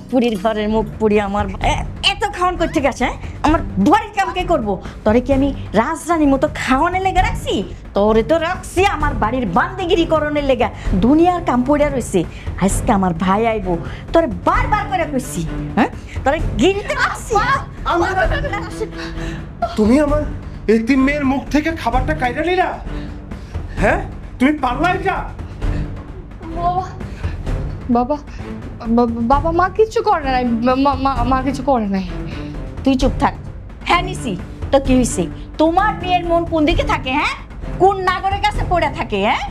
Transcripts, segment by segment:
পুরীর ঘরের মুখ পুরি আমার এত খাওয়ান করতে গেছে, হ্যাঁ? আমার বাড়ির কাম কে করবো? তোরে কি আমি রাজরানীর মতো খাওয়ানোর লেগে রাখছি? তোরে তো রাখছি আমার বাড়ির বান্দিগিরি করণের লেগা। দুনিয়ার কাম পড়ে রয়েছে। আজকে আমার ভাই আইবো, তোরে বারবার করে কইছি, হ্যাঁ? তোরে গিলতে রাখছি। তুমি আমার এতিম মেয়ের মুখ থেকে খাবারটা কাইরা নিলা? হ্যাঁ, তুমি পারলা এটা? বাবা বাবা মা কিছু করে নাই, মা কিছু করে নাই। তুই চুপ থাক। হ্যাঁ নিছি তো কি হয়েছে? তোমার মেয়ের মন কোন দিকে থাকে? হ্যাঁ, কোন নাগরের কাছে পড়ে থাকে? হ্যাঁ,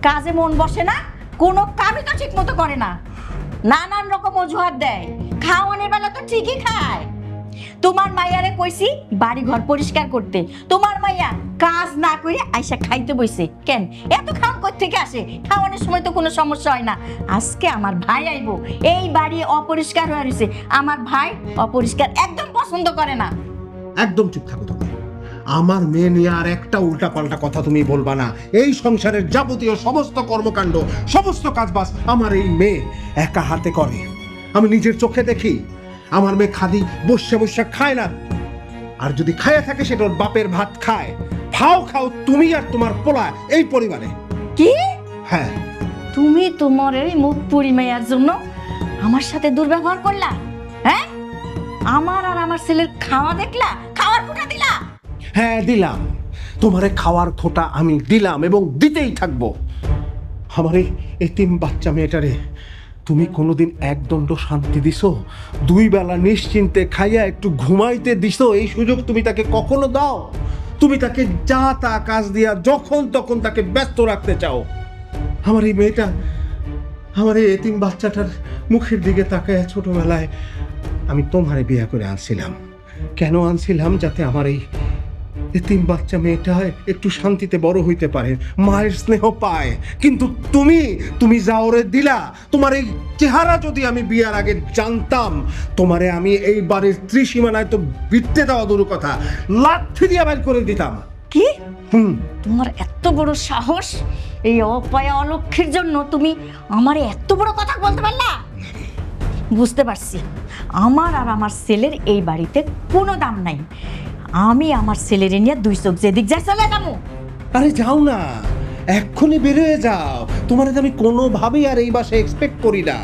কাজে মন বসে না, কোনো কামই তো ঠিক মতো করে না, নানান রকম অজুহাত দেয়। খাওয়ানোর বেলা তো ঠিকই খায়। তোমার মাইয়ারে কইছি বাড়ি ঘর পরিষ্কার করতে, তোমার মাইয়া কাজ না করে আইসা খাইতে বইছে। কেন এত খাওয়ান কই থেকে আসে? খাওয়ানোর সময় তো কোনো সমস্যা হয় না। আজকে আমার ভাই আইবো, এই বাড়ি অপরিষ্কার হয়ে রয়েছে। আমার ভাই অপরিষ্কার একদম পছন্দ করে না। একদম চুপ থাকো তুমি। আমার মেয়ে নিয়ে আর একটা উল্টাপাল্টা কথা তুমি বলবা না। এই সংসারের যাবতীয় সমস্ত কর্মকাণ্ড, সমস্ত কাজবাজ আমার এই মেয়ে একা হাতে করে। আমি নিজের চোখে দেখি। আমার মেয়ে খাদি বসে বসে খায় না, আর যদি খায় থাকে সেটা ওর বাপের ভাত খায়। খাও তুমি আর তোমার পোলা এই পরিবারে। কি? হ্যাঁ, তুমি তোমার এই মুখ পুরি মেয়ার জন্য আমার সাথে দুর্ব্যবহার করলা? হ্যাঁ, আমার আর আমার ছেলের খাওয়া দেখলা, খাওয়ার কোটা দিলা। হ্যাঁ দিলাম, তোমারে খাওয়ার খোটা আমি দিলাম এবং দিতেই থাকবো। আমার এই এতিম বাচ্চা মেয়েটারে তুমি কোনোদিন একদণ্ড শান্তি দিছো? দুই বেলা নিশ্চিন্তে খাইয়া একটু ঘুমাইতে দিছো? এই সুযোগ তুমি তাকে কখনো দাও? তুমি তাকে যা তা কাজ দিয়া যখন তখন তাকে ব্যস্ত রাখতে চাও। আমার এই মেয়েটা, আমার এই এতিম বাচ্চাটার মুখের দিকে তাকায় ছোটবেলায় আমি তোমারে বিয়ে করে আনছিলাম। কেন আনছিলাম? যাতে আমার এই এতিম বাচ্চা মেয়েটা একটু শান্তিতে বড় হইতে পারে, মায়ের স্নেহ পায়। কিন্তু তুমি যা ওরে দিলা, তোমার এই চেহারা যদি আমি বিয়ার আগে জানতাম, তোমারে আমি এই বাড়ির ত্রিসীমানায় তো বিটতে দেওয়া দূর কথা, লাথি দিয়ে বের করে দিতাম। কি? তোমার এত বড় সাহস! এই অপায়া অলক্ষের জন্য তুমি আমারে এত বড় কথা বলতে পারলা? বুঝতে পারছি, আমার আর আমার ছেলের এই বাড়িতে কোনো দাম নাই। আমি আমার ছেলের নিয়ে দুই চোখ যেদিক যাই চলে যাবো। আরে যাও না, এক্ষুনি বেরোয় যাও। তোমার আমি কোনোভাবেই আর এই বাসায় এক্সপেক্ট করি না।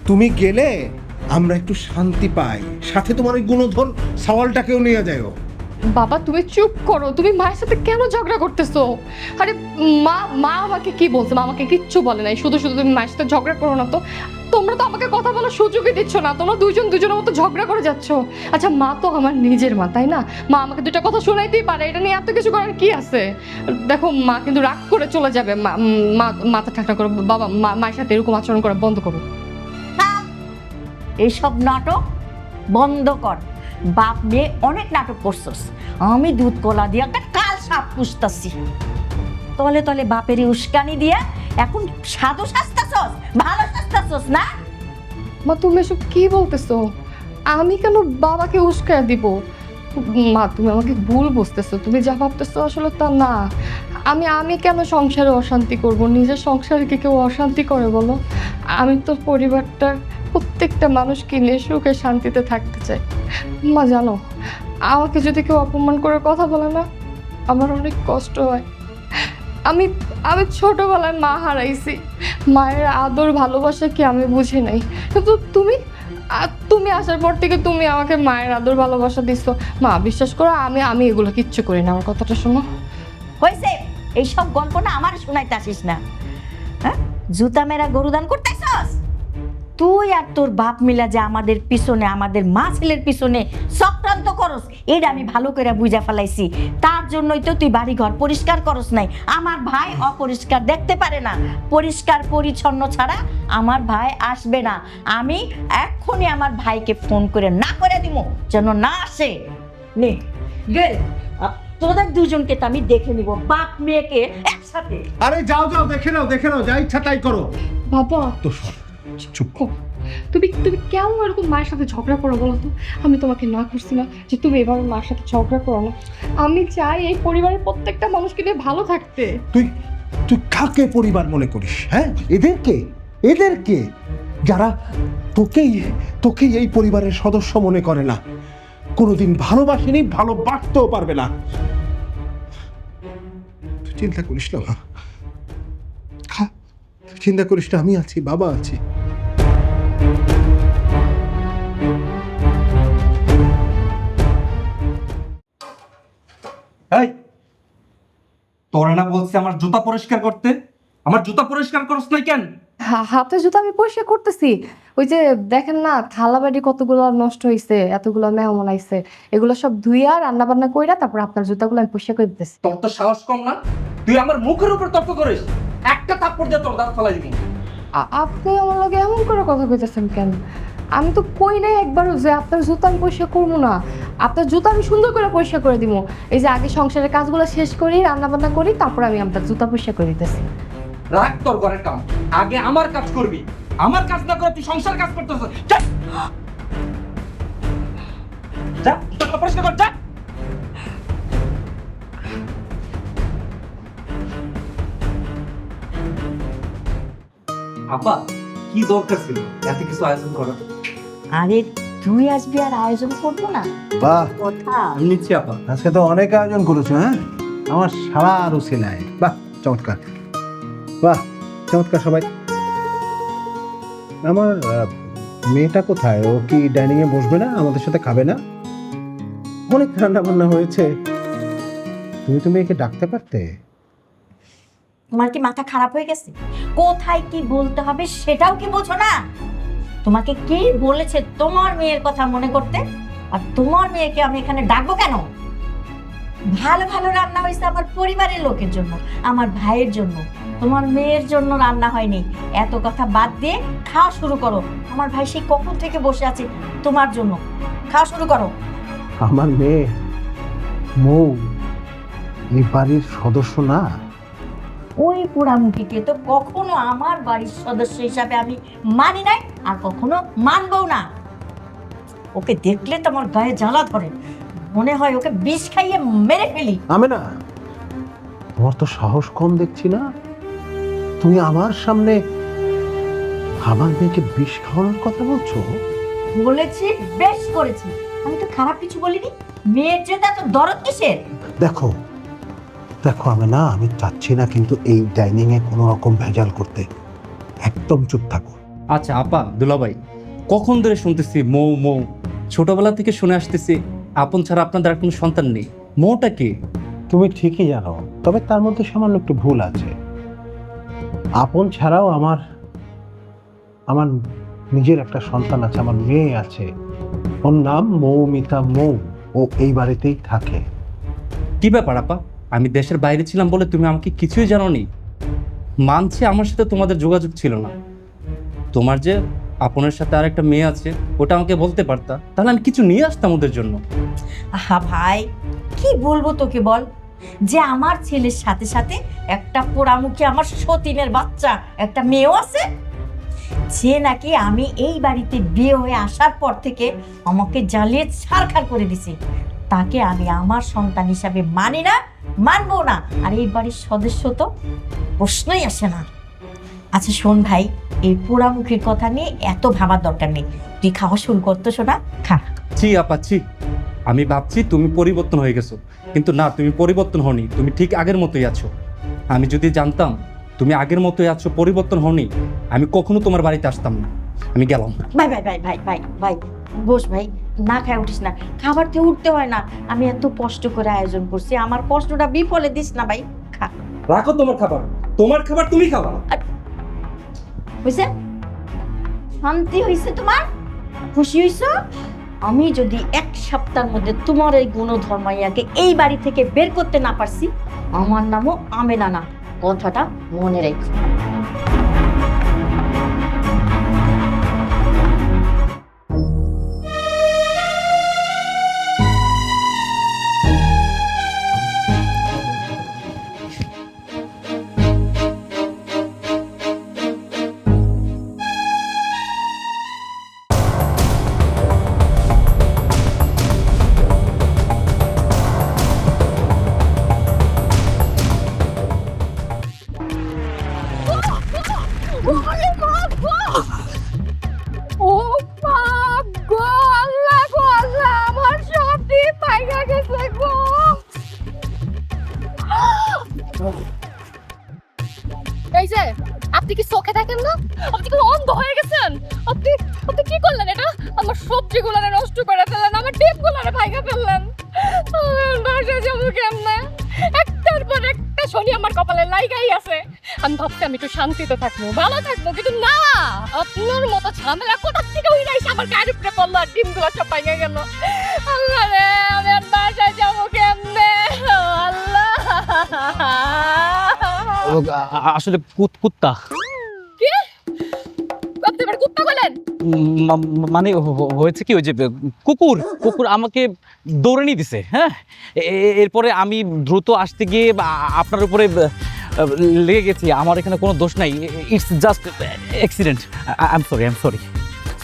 তুমি গেলে আমরা একটু শান্তি পাই, সাথে তোমার ওই গুণধর সওয়ালটাকেও নিয়ে যাও। বাবা তুমি চুপ করো, তুমি মায়ের সাথে কেন ঝগড়া করতেছো? আরে মা আমাকে কি বলছে? মা আমাকে কিচ্ছু বলে নাই, শুধু তুমি মায়ের সাথে ঝগড়া করো না তো। তোমরা তো আমাকে কথা বলার সুযোগই দিচ্ছ না, তোমরা দুজনের মতো ঝগড়া করে যাচ্ছ। আচ্ছা, মা তো আমার নিজের মা, তাই না? মা আমাকে দুটা কথা শোনাইতেই পারে, এটা নিয়ে এত কিছু করার কি আছে? দেখো, মা কিন্তু রাগ করে চলে যাবে। মাথা ঠান্ডা করো বাবা, মায়ের সাথে এরকম আচরণ করা বন্ধ করো। এইসব নাটক বন্ধ কর। বাপ মেয়ে অনেক নাটক করছস, আমি দুধ কলা দিয়া একটা কাল সাপ পুষতাছি। তলে বাপেরই উস্কানি দিয়া এখন সাধু সাজতাছস, ভালো সাজতাছস না? মা তুমি এসব কি বলতেছো? আমি কেন বাবাকে উস্কায়া দিব? মা তুমি আমাকে ভুল বুঝতেছো, তুমি যা ভাবতেছো আসলে তা না। আমি কেন সংসারে অশান্তি করব? নিজের সংসারে কি কেউ অশান্তি করে বলো? আমি তো পরিবারটার প্রত্যেকটা মানুষকে নিয়ে সুখে শান্তিতে থাকতে চাই। মা জানো, আমাকে যদি কেউ অপমান করে কথা বলে না, আমার অনেক কষ্ট হয়। আমি ছোটবেলায় মা হারাইছি, মায়ের আদর ভালোবাসা কি আমি বুঝি নাই। কিন্তু তুমি আসার পর থেকে তুমি আমাকে মায়ের আদর ভালোবাসা দিছো। মা বিশ্বাস করো, আমি এগুলো কিচ্ছু করি না। আমার কথাটা শোনো। হয়েছে, এইসব গল্প না আমার শোনাইতে আসিস না। হ্যাঁ, জুতা মেরা গরুদান করতেছস তুই আর তোর বাপ মিলা, যে আমাদের পিছনে, আমাদের মা ছেলের পিছনে চক্রান্ত করস, এটা আমি ভালো করে বুঝা ফেলাইছি। তার জন্যই তো তুই বাড়ি ঘর পরিষ্কার করস নাই। আমার ভাই অপরিষ্কার দেখতে পারে না, পরিষ্কার পরিচ্ছন্ন ছাড়া আমার ভাই আসবে না। আমি এক্ষুনি আমার ভাইকে ফোন করে না করে দিব যেন না আসে। নে গেল, তোদের দুজনকে তো আমি দেখে নিব, বাপ মেয়েকে একসাথে। আরে যাও দেখে নাও, যা ইচ্ছা তাই করো। বাবা তো চুপ। তুমি কেমন এরকম মায়ের সাথে ঝগড়া করো বলো তো? আমি তোমাকে না করছি না যে তুমি এভাবে মায়ের সাথে ঝগড়া করো না। আমি চাই এই পরিবারের প্রত্যেকটা মানুষকে নিয়ে ভালো থাকতে। তুই কাকে পরিবার মনে করিস? হ্যাঁ, এদেরকে যারা তোকেই তোকেই এই পরিবারের সদস্য মনে করে না, কোনোদিন ভালোবাসেনি, ভালোবাসতেও পারবে না। তুই চিন্তা করিস না মা, খা, তুই চিন্তা করিস না, আমি আছি, বাবা আছি। এই তোরা না বলছে আমার জুতা পরিষ্কার করতে, আমার জুতা পরিষ্কার করছ না কেন? হাতে জুতো আমি পরিষ্কার করতেছি। ওই যে দেখেন না থালা বাটি কতগুলো নষ্ট হয়েছে, এতগুলো মেহমান আইছে, এগুলো সব ধুইয়া রান্না বান্না কইরা তারপর আপনার জুতাগুলো আমি পরিষ্কার করে দিতেছি। তোর তো সাহস কম না, তুই আমার মুখের উপর তর্ক করিস, একটা থাপ্পড় দিয়ে তোর দাঁত ফেলাই দিবি। আপনি আমার লগে এমন করে কথা কইতেছেন কেন? আমি তো কই নাই একবারও যে আপনার জুতো আমি পরিষ্কার করবো না। আপনার জুতো আমি সুন্দর করে পরিষ্কার করে দিব। এই যে আগে সংসারের কাজগুলো শেষ করি, রান্না বান্না করি, তারপর আমি আপনার জুতা পরিষ্কার করে দিতেছি। রাখ তোর ঘরের কাম, আগে আমার কাজ করবি। আমার কাজ না করে তুই সংসার কাজ করতেছ। যা যা, জুতা পরিষ্কার কর, যা। আপা, কি দরকার ছিল এত কিছু আয়োজন করার? আরে তুই আসবি আর আয়োজন করবো না? বাহ, কথা আমি নিচ্ছি আপা। আজকে তো অনেক আয়োজন করেছো। হ্যাঁ, আমার সারা আরো সিলাই। বাহ, চমৎকার, বাহ চমৎকার। সবাই, আমার মেয়েটা কোথায়? ও কি ডাইনিং এ বসবে না, আমাদের সাথে খাবে না? অনেক রান্না বান্না হয়েছে, তুমি তো মেয়েকে ডাকতে পারতে। তোমার কি মাথা খারাপ হয়ে গেছে? কোথায় কি বলতে হবে সেটাও কি বোঝো না? তোমাকে কে বলেছে তোমার মেয়ের কথা মনে করতে? আর তোমার মেয়েকে আমি এখানে ডাকবো কেন? ভালো ভালো রান্না হয়েছে আমার পরিবারের লোকের জন্য, আমার ভাইয়ের জন্য, তোমার মেয়ের জন্য রান্না হয়নি। এত কথা বাদ দিয়ে খাওয়া শুরু করো। আমার ভাই সেই কখন থেকে বসে আছে তোমার জন্য, খাওয়া শুরু করো। আমার মেয়ে মৌ এই বাড়ির সদস্য না। ওই পোড়ামুখীকে তো কখনো আমার বাড়ির সদস্য হিসাবে আমি মানি নাই, আর কখনো মানবও না। ওকে দেখলে তো আমার গায়ে জ্বালা ধরে, মনে হয় ওকে বিষ খাইয়ে মেরে ফেলি। আমি না, তোমার তো সাহস কম দেখছি না। তুমি আমার সামনে আমার মেয়েকে বিষ খাওয়ানোর কথা বলছো? বলেছি, বেশ করেছি, আমি তো খারাপ কিছু বলিনি। মেয়ের জন্য এত দরদ কিসের? দেখো দেখো, আমি চাচ্ছি না কিন্তু এই ডাইনিং এ কোনো রকম ভেজাল করতে। একদম চুপ থাকো। আচ্ছা আপা, দুলাভাই, কখন ধরে শুনতেছি মৌ মৌ, ছোটবেলা থেকে শুনে আসতেছি আপন ছাড়া আপনাদের আর কোনো সন্তান নেই। মৌটা কি? তুমি ঠিকই জানো, তবে তার মধ্যে সামান্য একটু ভুল আছে। আপন ছাড়াও আমার আমার নিজের একটা সন্তান আছে, আমার মেয়ে আছে। ওর নাম মৌমিতা মৌ। ও এই বাড়িতেই থাকে। কি ব্যাপার আপা, আমি দেশের বাইরে ছিলাম বলে তুমি আমাকে কিছুই জানোনি? মানছি আমার সাথে তোমাদের যোগাযোগ ছিল না, তোমার যে আপনের সাথে আর একটা মেয়ে আছে ওটা আমাকে বলতে পারতা, তাহলে আমি কিছু নিয়ে আসতাম ওদের জন্য। আহা ভাই, কি বলবো তোকে বল, যে আমার ছেলের সাথে সাথে একটা পোড়ামুখী আমার সতীনের বাচ্চা একটা মেয়েও আছে, যে নাকি আমি এই বাড়িতে বিয়ে হয়ে আসার পর থেকে আমাকে জ্বালিয়ে ছারখার করে দিছে। তাকে আমি আমার সন্তান হিসাবে মানি না, মানবো না, আর এই বাড়ির সদস্য তো প্রশ্নই আসে না। আচ্ছা শোন ভাই, এই পোড়ামুখীর কথা নিয়ে এত ভাবার দরকার নেই, তুই খাওয়া শুরু করতো, শোনা খা। ছি আপা ছি, আমি ভাবছি তুমি পরিবর্তন হয়ে গেছো, কিন্তু না, তুমি পরিবর্তন হওনি, তুমি ঠিক আগের মতোই আছো। আমি যদি জানতাম তুমি আগের মতোই আছো, পরিবর্তন হওনি, আমি কখনো তোমার বাড়িতে আসতাম না। আমি গেলাম। ভাই ভাই ভাই ভাই ভাই ভাই বস ভাই, না খায় উঠিস না, খাবার থেকে উঠতে হয় না। আমি এত কষ্ট করে আয়োজন করছি, আমার কষ্টটা বিফলে দিস না ভাই, খা। রাখো তোমার খাবার, তোমার খাবার তুমি খাবা। বুঝছে? শান্তি হয়েছে তোমার? খুশি হয়েছ? আমি যদি এক সপ্তাহের মধ্যে তোমার এই গুণধর্মাইয়াকে এই বাড়ি থেকে বের করতে না পারছি, আমার নামও আমেনা না, কথাটা মনে রেখো। এই যে আপনি কি চোখে দেখেন না? আপনি কি অন্ধ হয়ে গেছেন? আপনি আপনি কি করলেন এটা? আমার সবজিগুলো নষ্ট করে ফেললেন, আমার ডিমগুলো ভাঙা ফেললেন। বাসায় যাবো কেমনে? একটার পর একটা শনি আমার কপালে লাগাই আছে। আমি ভাবছি আমি একটু শান্তিতে থাকবো, ভালো থাকবো, কিন্তু না, আপনার মতো ঝামেলা কোথা থেকে উড়ে এসে আমার গায়ের উপরে পড়লো আর ডিমগুলো সব ভাঙা গেল। আল্লাহ রে, আমি আর বাসায় যাবো কেমনে? আল্লাহ। আসলে কুত্তা কি? আপনি এবার কুত্তা বলেন? মানে হয়েছে কি, ওই যে কুকুর কুকুর আমাকে দৌড়ে নিয়ে দিছে। হ্যাঁ, এরপরে আমি দ্রুত আসতে গিয়ে আপনার উপরে লেগে গেছি। আমার এখানে কোনো দোষ নাই, it's just accident. I am sorry.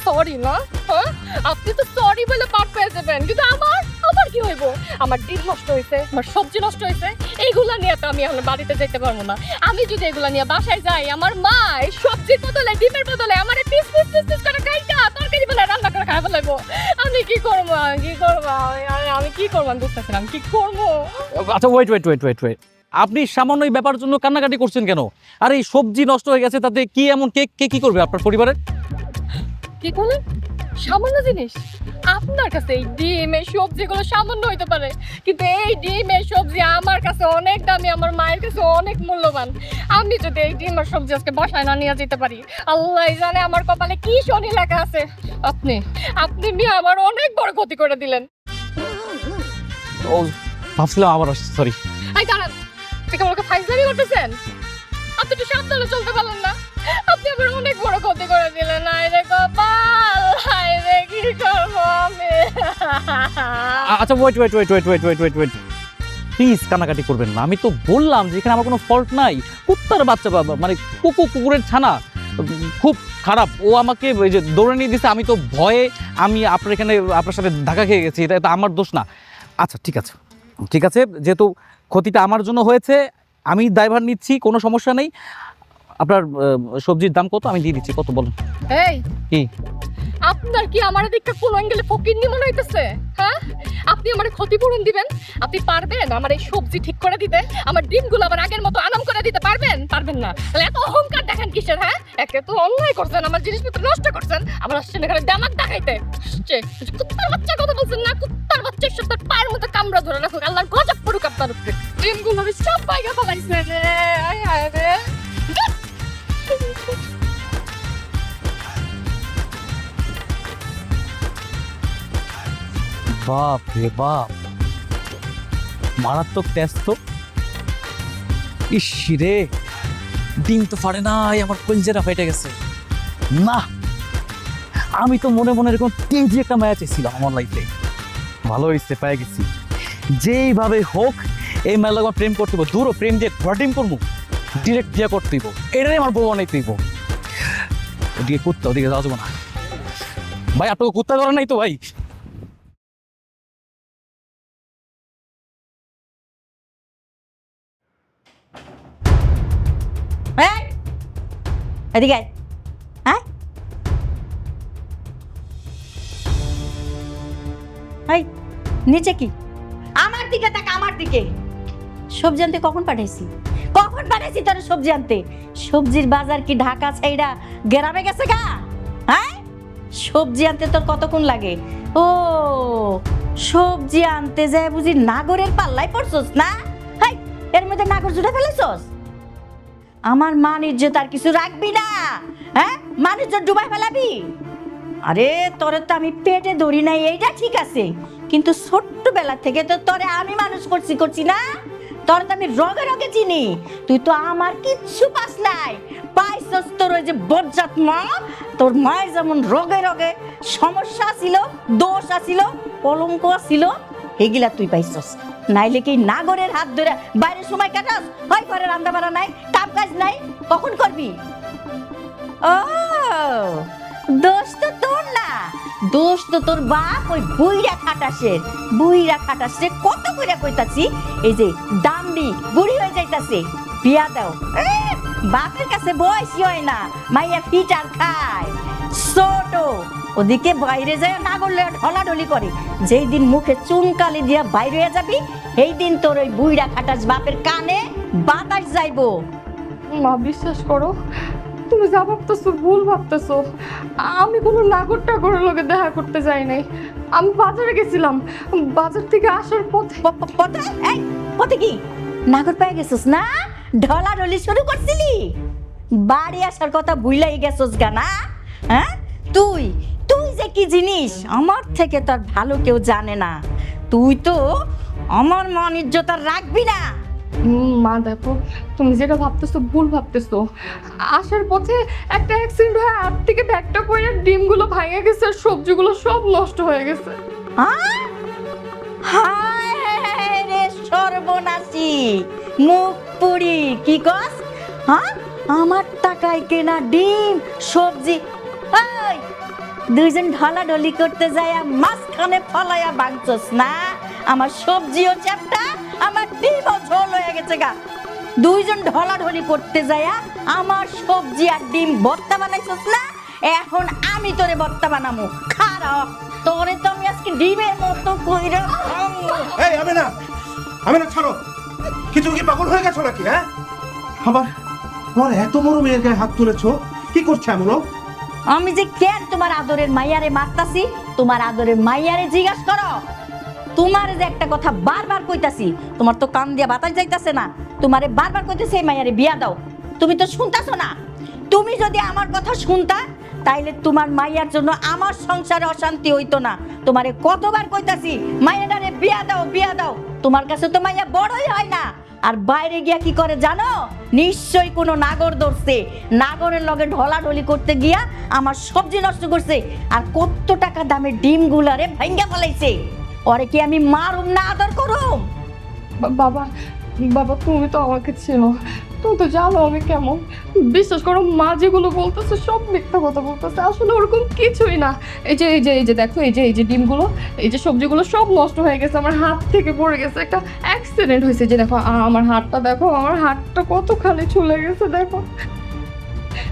Sorry না? হ্যাঁ, আপনি তো সরি বলে পার পেয়ে যাবেন, কিন্তু আমার কি হইব? আমার ডিম নষ্ট হয়েছে, আমার সবজি নষ্ট হয়েছে, এইগুলা নিয়ে তো আমি এখন বাড়িতে যেতে পারবো না। আমি যদি এগুলা নিয়ে বাসায় যাই, আমার মা এই সবজির বদলে ডিমের বদলে আমার পিস করে খাইটা তরকারি বলে রান্না করে খাই ফেলাইবো। আমি কি করবো? আমি কি করবো? আমি বুঝতেছি না আমি কি করবো। আচ্ছা, ওয়েট। আপনি সামান্য এই ব্যাপারের জন্য কান্নাকাটি করছেন কেন? আর এই সবজি নষ্ট হয়ে গেছে, তাতে কি এমন কে কি করবে আপনার পরিবারের? কি করলেন? সামান্য জিনিস? আপনার কাছে এই ডিম এই সবজিগুলো সামান্য হইতে পারে, কিন্তু এই ডিম এই সবজি আমার কাছে অনেক দামি, আমার মায়ের কাছে অনেক মূল্যবান। আমি যদি এই ডিম আর সবজি আজকে বাসায় না নিয়ে যেতে পারি, আল্লাহ জানে আমার কপালে কি শনি লেখা আছে। আপনি নিয়ে আমার অনেক বড় ক্ষতি করে দিলেন। ও, ভাবছিলাম আবার আসছে, সরি। এই দাঁড়ান, থেকে আমাকে ফাইজলামি করতেছেন? আপনি একটু সাবধানে চলতে পারলেন না? আপনি আবার অনেক বড় ক্ষতি করে দিলেন। আরে কপাল, আরে কি করবো আমি? আচ্ছা, ওয়েট। প্লিজ কান্নাকাটি করবেন না। আমি তো বললাম যে এখানে আমার কোনো ফল্ট নাই। কুত্তার বাচ্চা, বাবা মানে কুকুরের ছানা খুব খারাপ। ও আমাকে ওই যে দৌড়ে নিয়ে দিছে, আমি তো ভয়ে আমি আপনার সাথে ধাক্কা খেয়ে গেছি। এটা আমার দোষ না। আচ্ছা, ঠিক আছে, যেহেতু ক্ষতিটা আমার জন্য হয়েছে, আমি দায়ভার নিচ্ছি, কোনো সমস্যা নেই। আপনার সবজির দাম কত? আমি দিয়ে দিচ্ছি। কত বলেন? এই কি আপনার কি আমার দিকটা কোন অ্যাঙ্গেলে ফকিন্নি মনে হইতেছে? হ্যাঁ, আপনি আমার ক্ষতিপূরণ দিবেন? আপনি পারবেন আমার এই সবজি ঠিক করে দিতে? আমার ডিমগুলো আবার আগের মতো আনাম করে দিতে পারবেন? পারবেন না। তাহলে এত অহংকার দেখেন কিসের? হ্যাঁ, একে তো অন্যায় করছেন, আমার জিনিসপত্র নষ্ট করছেন, আবার আসছেন এখানে দামাক দেখাইতে। কুত্তার বাচ্চার কথা বলছেন না? কুত্তার বাচ্চার সাথে পায়ের মধ্যে কামড়া ধরে রাখুক, আল্লাহর গজব পড়ুক আপনার উপরে। ডিমগুলো আমি সব বাইরে ফেলাইছেন রে। আয় হায় রে। বাপ রে বাপ, মারাত্মক টেস্ট তো। ইস রে, ডিম তো ফাড়ে নাই, আমার কলজেরা ফেটে গেছে। না, আমি তো মনে এরকম তেজি একটা ম্যাচ ছিলাম আমার লাইফে। ভালো হয়েছে, পেয়ে গেছি। যেইভাবে হোক এই মেলা আমার প্রেম করতে হইব। দূরও প্রেম দিয়ে ঘটিম করবো, ডিরেক্ট বিয়ে করতে হইব। এটাই আমার বউ বানাইতে হইব। ওদিকে কুত্তা, ওদিকে যাওয়া যাবো না। ভাই, আপনাকে কুত্তা ধরে নাই তো ভাই? এই, এদিকে আয়। হ্যাঁ, এই নিচে কি? আমার দিকে তাক, আমার দিকে। সবজি আনতে কখন পাঠাইছি তোর সবজি আনতে? সবজির বাজার কি ঢাকা ছাইড়া গ্রামে গেছে গা? হ্যাঁ, সবজি আনতে তোর কতক্ষণ লাগে? ও, সবজি আনতে যায় বুঝি নাগরের পাল্লায় পড়ছস না? হাই, এর মধ্যে নাগর জুড়ে ফেলেছস। আমার মান ইজ্জত আর কিছু রাখবি না? হ্যাঁ, মান ইজ্জত ডুবাই ফেলাবি? আরে তোরে তো আমি পেটে ধরি নাই, এইটা ঠিক আছে, কিন্তু ছোট্টবেলা থেকে তো তোরে আমি মানুষ করছি না? তোর তো আমি রগে রগে চিনি। তুই তো আমার কিচ্ছু পাস নাই, পাইছস তোর ওই যে বজ্জাত মা। তোর মায়ের যেমন রগে রগে সমস্যা ছিল, দোষ আছিল, কলঙ্ক ছিল, এগুলা তুই পাইছস। নাইলে কি নাগরের হাত ধরে বাইরে সময় কাটাস? হয় ঘরে রান্না বাড়া নাই, কাম কাজ নাই, কখন করবি? ও, দোষ তো তোর না, দোষ তো তোর বাপ ওই বুইরা খাটাসে কত করে কইতাছি, এই যে দামড়ি বুড়ি হয়ে যাইতাছে, বিয়া দাও। বাপের কাছে বয়সই হয় না, মাইয়া ফিটার খায় ছোট। ওদিকে বাইরে যায় নাগরলে ঢলাঢলি করে। যেই দিন মুখে চুনকালি দিয়া বাইরে হয়ে যাবি, এই দিন তোর ওই বুইরা খাটাস বাপের কানে বাতাস যাইবো। মা বিশ্বাস করো, তুমি যা ভাবতেছো ভুল ভাবতেছো। আমি কোনো নাগর টাগরের লোকে দেখা করতে যাই নাই। আমি বাজারে গেছিলাম, বাজার থেকে আসার পথে পথে এই পথে কি নাগর পেয়ে গেছিস না? ঢলাঢলি শুরু করছিলি, বাড়ি আসার কথা ভুলাই গেছিস গা না? হ্যাঁ, তুই তুই যে কি জিনিস আমার থেকে তোর ভালো কেউ জানে না। তুই তো আমার মান ইজ্জত আর রাখবি না। মা দেখো, তুমি যেটা ভাবতেছো ভুল ভাবতেছো। আসার পথে একটা অ্যাক্সিডেন্ট হয়ে হাত থেকে ব্যাগটা পড়ে ডিমগুলো ভাঙে গেছে আর সবজিগুলো সব নষ্ট হয়ে গেছে। হ্যাঁ? হায় রে সর্বনাশী মুখ পুরি, কি কস? হ্যাঁ, আমার টাকায় কেনা ডিম সবজি এই দুইজন ঢলাঢলি করতে যায় মাঝখানে ফলাইয়া ভাঙছস না? আমার সবজিও চ্যাপটা, আমার ডিমও ঝোল হয়ে গেছে গা। দুইজন ঢলাঢলি করতে যায় আমার সবজি আর ডিম ভর্তা বানাইছস না? এখন আমি তোরে ভর্তা বানামু, খারাপ তোরে তো আমি আজকে ডিমের মতো কইরা খামু। এই আমি না ছাড়ো, কি তুমি কি পাগল হয়ে গেছো নাকি? হ্যাঁ, আমার এত বড় মেয়ের গায়ে হাত তুলেছো, কি করছে এমন? আমি যে কেন তোমার আদরের মাইয়ারে মারতাছি, তোমার আদরের মাইয়ারে জিজ্ঞাসা করো। তোমার যে একটা কথা বারবার কইতাছি, তোমার তো কান দিয়া বাতাস যাইতাছে না। তোমারে বারবার কইতেছি এই মাইয়ারে বিয়া দাও, তুমি তো শুনতাছো না। তুমি যদি আমার কথা শুনতা তাইলে তোমার মাইয়ার জন্য আমার সংসারে অশান্তি হইতো না। তোমারে কতবার কইতাছি মাইয়াটারে বিয়া দাও বিয়া দাও, তোমার কাছে তো মাইয়া বড়ই হয় না। আর বাইরে গিয়া কি করে জানো? নিশ্চয়ই কোনো নাগর ধরছে, নাগরের লগে ঢলাঢলি করতে গিয়া আমার সবজি নষ্ট করছে আর কত টাকা দামের ডিমগুলারে ভাঙ্গা ফেলাইছে। ওরে কি আমি মারুম না আদর করুম? বাবা বাবা তুমি তো আমাকে চেনো, তুমি তো জানো আমি কেমন। বিশ্বাস করো, মা যেগুলো বলতেছে সব মিথ্যা কথা বলতেছে, আসলে ওরকম কিছুই না। এই যে দেখো, এই যে ডিমগুলো, এই যে সবজিগুলো সব নষ্ট হয়ে গেছে, আমার হাত থেকে পড়ে গেছে, একটা অ্যাক্সিডেন্ট হয়েছে। যে দেখো আমার হাতটা দেখো, আমার হাতটা কতখানি ছুলে গেছে দেখো,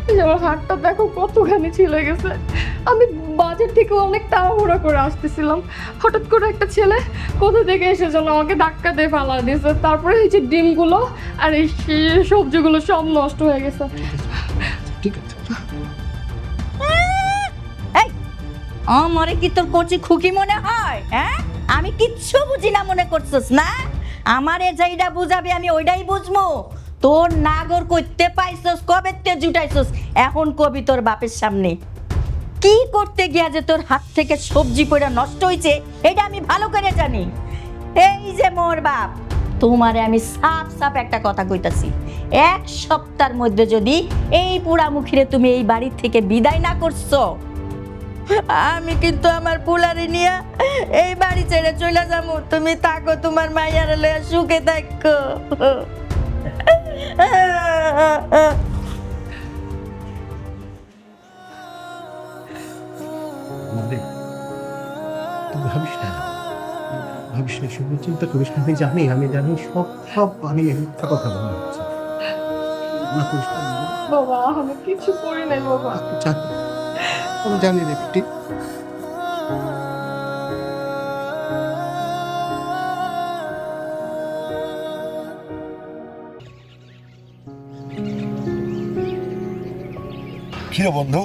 এই যে আমার হাতটা দেখো কতখানি ছিলে গেছে। আমি বাজার থেকে অনেক তাড়াহুড়া করে আসতেছিলাম, হঠাৎ করে একটা ছেলে কোথা থেকে এসে যেন আমাকে ধাক্কা দিয়ে ফেলা দিয়েছে। তারপরে এই যে ডিমগুলো আর এই সবজিগুলো সব নষ্ট হয়ে গেছে। ঠিক আছে, এই আমারে কি তোর কচি খুকি মনে হয়? হ্যাঁ, আমি কিচ্ছু বুঝি না মনে করছিস না? আমারে যেইটা বুঝাবি আমি ওইটাই বুঝবো। তোর নাগর কইতে পাইছস, কবে তে জুটাইছস, এখন কবি তোর বাপের সামনে। কি করতে গিয়া যে তোর হাত থেকে সবজি পড়া নষ্ট হইছে এটা আমি ভালো করে জানি। এই যে মোর বাপ, তোমারে আমি সাফ সাফ একটা কথা কইতাছি, এক সপ্তাহের মধ্যে যদি এই পোড়ামুখিরে তুমি এই বাড়ি থেকে বিদায় না করছো, আমি কিন্তু আমার পোলারে নিয়ে এই বাড়ি ছেড়ে চলে যাবো। তুমি থাকো, তোমার মাইয়ার লইয়া সুখে থাকো। তুই ভাবিস না শুধু চিন্তা করিস না। আমি জানি সব আমি মিথ্যা কথা বলা হচ্ছে। না করিস না বাবা, আমি কিছু করি নাই বাবা। আমি জানি রে বেটি। কিরে বন্ধু,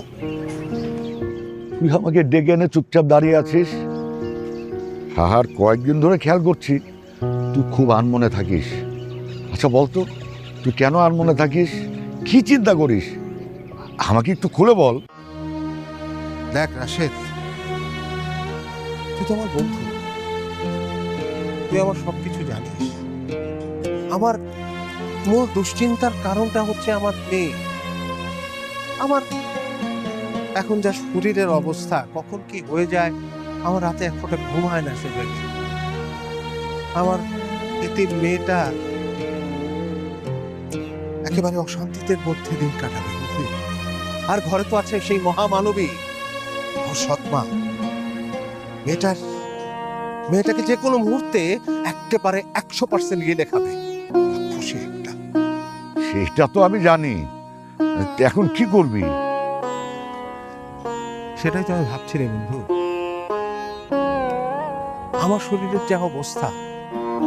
তুই আমাকে ডেকে এনে চুপচাপ দাঁড়িয়ে আছিস? আর কয়েকদিন ধরে খেয়াল করছি তুই খুব আনমনে থাকিস। আচ্ছা বলতো, তুই কেন আনমনে থাকিস? কি চিন্তা করিস? আমাকে একটু খুলে বল। দেখ রাশেদ, তুই তো আমার বন্ধু, তুই আমার সবকিছু জানিস। আমার মূল দুশ্চিন্তার কারণটা হচ্ছে আমার মেয়ে। আমার এখন যা শরীরের অবস্থা, কখন কি হয়ে যায়, আমার রাতে এক ফোঁটা ঘুম হয় না। সেভাবে আমার এতে মেয়েটা একেবারে অশান্তিতে মধ্যে দিন কাটাবে, বুঝলি? আর ঘরে তো আছে সেই মহামানবী ও সৎমা। মেয়েটাকে যে কোনো মুহূর্তে একেবারে 100% গিলে খাবে। খুশি একটা। সেটা তো আমি জানি, এখন কি করবি? সেটাই তো আমি ভাবছি রে বন্ধু। আমার শরীরের যে অবস্থা,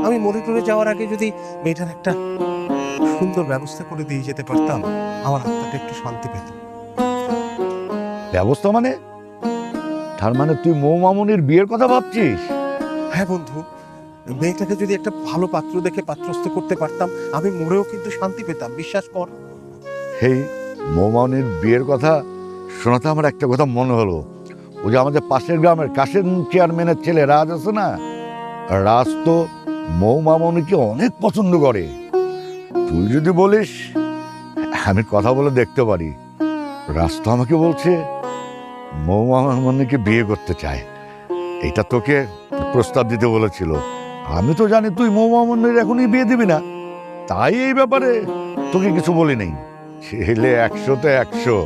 আমি মরে টরে যাওয়ার আগে যদি মেয়েটার একটা সুন্দর ব্যবস্থা করে দিয়ে যেতে পারতাম, আমার আত্মাটা একটু শান্তি পেত। ব্যবস্থা মানে? তার মানে তুই মৌমামনির বিয়ের কথা ভাবছিস? হ্যাঁ বন্ধু, মেয়েটাকে যদি একটা ভালো পাত্র দেখে পাত্রস্থ করতে পারতাম, আমি মরেও কিন্তু শান্তি পেতাম, বিশ্বাস কর। এই মৌমামনির বিয়ের কথা শোনাতে আমার একটা কথা মনে হলো। ওই যে আমাদের পাশের গ্রামের কাশেম চেয়ারম্যানের ছেলে রাজ আছে না, রাজ তো মৌমামনিকে অনেক পছন্দ করে। তুই যদি বলিস আমি কথা বলে দেখতে পারি। রাজ তো আমাকে বলছে মৌমামনিকে বিয়ে করতে চায়, এটা তোকে প্রস্তাব দিতে বলেছিল। আমি তো জানি তুই মৌমামনির এখনই বিয়ে দিবি না, তাই এই ব্যাপারে তোকে কিছু বলি নেই। ছেলে 100-তে 100।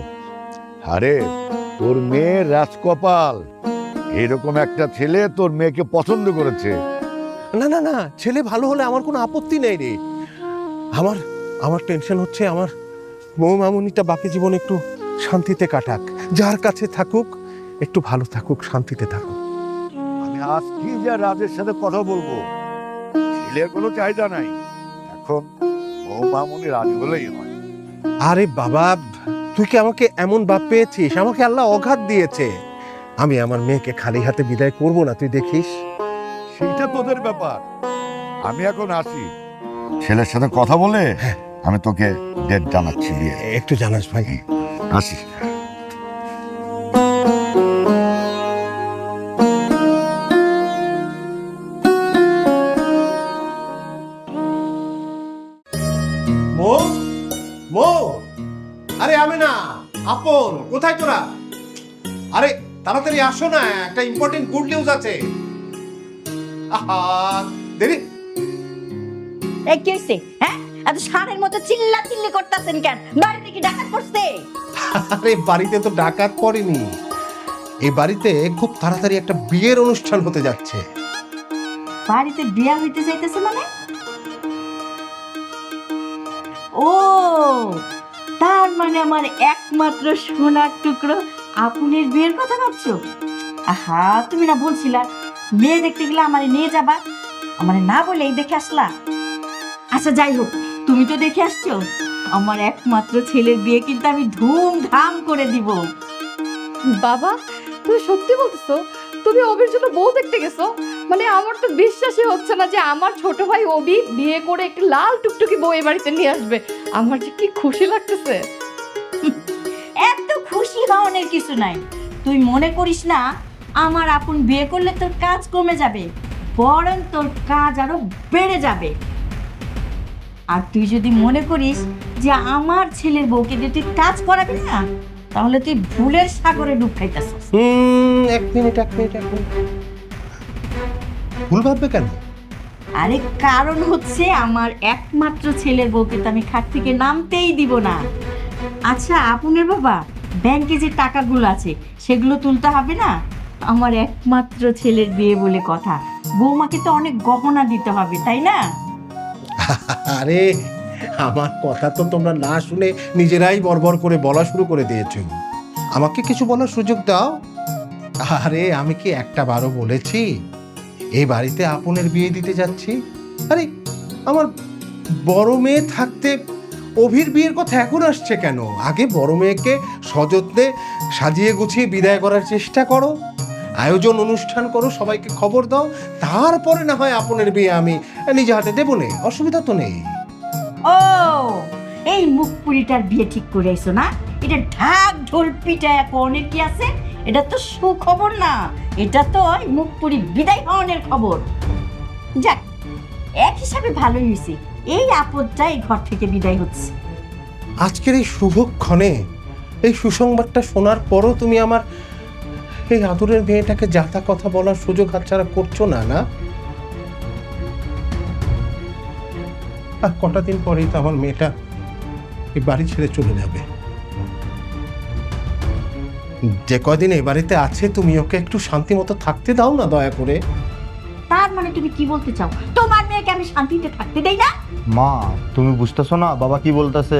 আরে তোর মেয়ে রাজকপাল, এরকম একটা ছেলে তোর মেয়েকে পছন্দ করেছে। না না না, ছেলে ভালো হলে আমার কোনো আপত্তি নেই রে। আমার আমার টেনশন হচ্ছে আমার মৌমামনিটা বাকি জীবন একটু শান্তিতে কাটাক, যার কাছে থাকুক একটু ভালো থাকুক, শান্তিতে থাকুক। আমি আজকে যা রাজের সাথে কথা বলবো, ছেলের কোনো চাহিদা নাই, এখন মৌমামনি রাজি হলেই হয়। আরে বাবা, তুই কি আমাকে এমন বাপ পেয়েছিস? আমাকে আল্লাহ অগাধ দিয়েছে, আমি আমার মেয়েকে খালি হাতে বিদায় করব না, তুই দেখিস। সেইটা তোদের ব্যাপার, আমি এখন আসি। ছেলের সাথে কথা বলে আমি তোকে ডেট জানাচ্ছি বিয়ে। একটু জানাস ভাই। আসি। মৌ, মৌ, আরে আমি না, আপন, কোথায় তোরা? আরে তাড়াতাড়ি আসো না, একটা ইম্পর্টেন্ট গুড নিউজ আছে। আহা, দেরি। এই কি হইছে? হ্যাঁ, এত ষাঁড়ের মতো চিল্লা চিল্লি করতেছেন কেন? বাড়িতে কি ডাকাত পড়ছে? আরে বাড়িতে তো ডাকাত পড়েনি, এই বাড়িতে খুব তাড়াতাড়ি একটা বিয়ের অনুষ্ঠান হতে যাচ্ছে। বাড়িতে বিয়া হইতে যাইতেছে মানে? ও, তার মানে আমার একমাত্র সোনার টুকরো আপনের বিয়ের কথা ভাবছো? আহা, তুমি না বলছিলা মেয়ে দেখতে গেলে আমারে নিয়ে যাবা, আমারে না বলেই দেখে আসলা। আচ্ছা যাই হোক, তুমি তো দেখে আসছো, আমার একমাত্র ছেলের বিয়ে কিন্তু আমি ধুমধাম করে দিব। বাবা, তুমি সত্যি বলতেছো? তুমি অবির জন্য বউ দেখতে গেছো? মানে আমার তো বিশ্বাসই হচ্ছে না যে আমার ছোট ভাই অবি বিয়ে করে একটা লাল টুকটুকি বউ এই বাড়িতে নিয়ে আসবে। আমার যে কি খুশি লাগতেছে। এত খুশি হওয়ার কিছু নাই। তুই মনে করিস না আমার আপন বিয়ে করলে তোর কাজ কমে যাবে, বরং তোর কাজ আরো বেড়ে যাবে। আর তুই যদি মনে করিস যে আমার ছেলের বউকে দিয়ে তুই কাজ করাবি না, তাহলে তুই ভুলের সাগরে ডুব খাইতেছিস। এক মিনিট। ভুল ভাববে কেন? আরে কারণ হচ্ছে আমার একমাত্র ছেলের বউকে তো আমি খাট থেকে নামতেই দিব না। আচ্ছা আপনের বাবা, ব্যাংকে যে টাকাগুলো আছে সেগুলো তুলতে হবে না? আমার একমাত্র ছেলের বিয়ে বলে কথা, বৌমাকে তো অনেক গহনা দিতে হবে, তাই না? আরে আমার কথা তো তোমরা না শুনে নিজেরাই বড়বড় করে বলা শুরু করে দিয়েছো। আমাকে কিছু বলার সুযোগ দাও। আরে আমি কি একটা বারও বলেছি এই বাড়িতে আপনের বিয়ে দিতে যাচ্ছি? আরে আমার বড় মেয়ে থাকতে অভির বিয়ের কথা এখন আসছে কেন? আগে বড় মেয়েকে সযত্নে সাজিয়ে গুছিয়ে বিদায় করার চেষ্টা করো, আয়োজন অনুষ্ঠান করো, সবাইকে খবর দাও, তারপরে না হয় আপনের বিয়ে আমি নিজে হাতে দেবো নে, অসুবিধা তো নেই। ও, এই মুখপুরিটার বিয়ে ঠিক করে আইছো না? এটা ঢাক ঢোল পিটায় কোনের কি আছে? এটা তো সুখবর না, এটা তো ওই মুখপুরি বিদায় হওয়ার খবর। যাক, এক হিসাবে ভালোই হয়েছে, এই আপদটা এই ঘর থেকে বিদায় হচ্ছে। আজকের এই শুভক্ষণে এই সুসংবাদটা শোনার পরও তুমি আমার এই আদরের মেয়েটাকে যাতা কথা বলার সুযোগ হাতছাড়া করছো না? না, আর কটা দিন পরেই তো আমার মেয়েটা এই বাড়ি ছেড়ে চলে যাবে। যে কদিন এই বাড়িতে আছে তুমি ওকে একটু শান্তি মতো থাকতে দাও না, দয়া করে। তার মানে তুমি কি বলতে চাও তোমার মেয়েকে আমি শান্তিতে থাকতে দেই না? মা, তুমি বুঝতেছো না বাবা কি বলতেছে?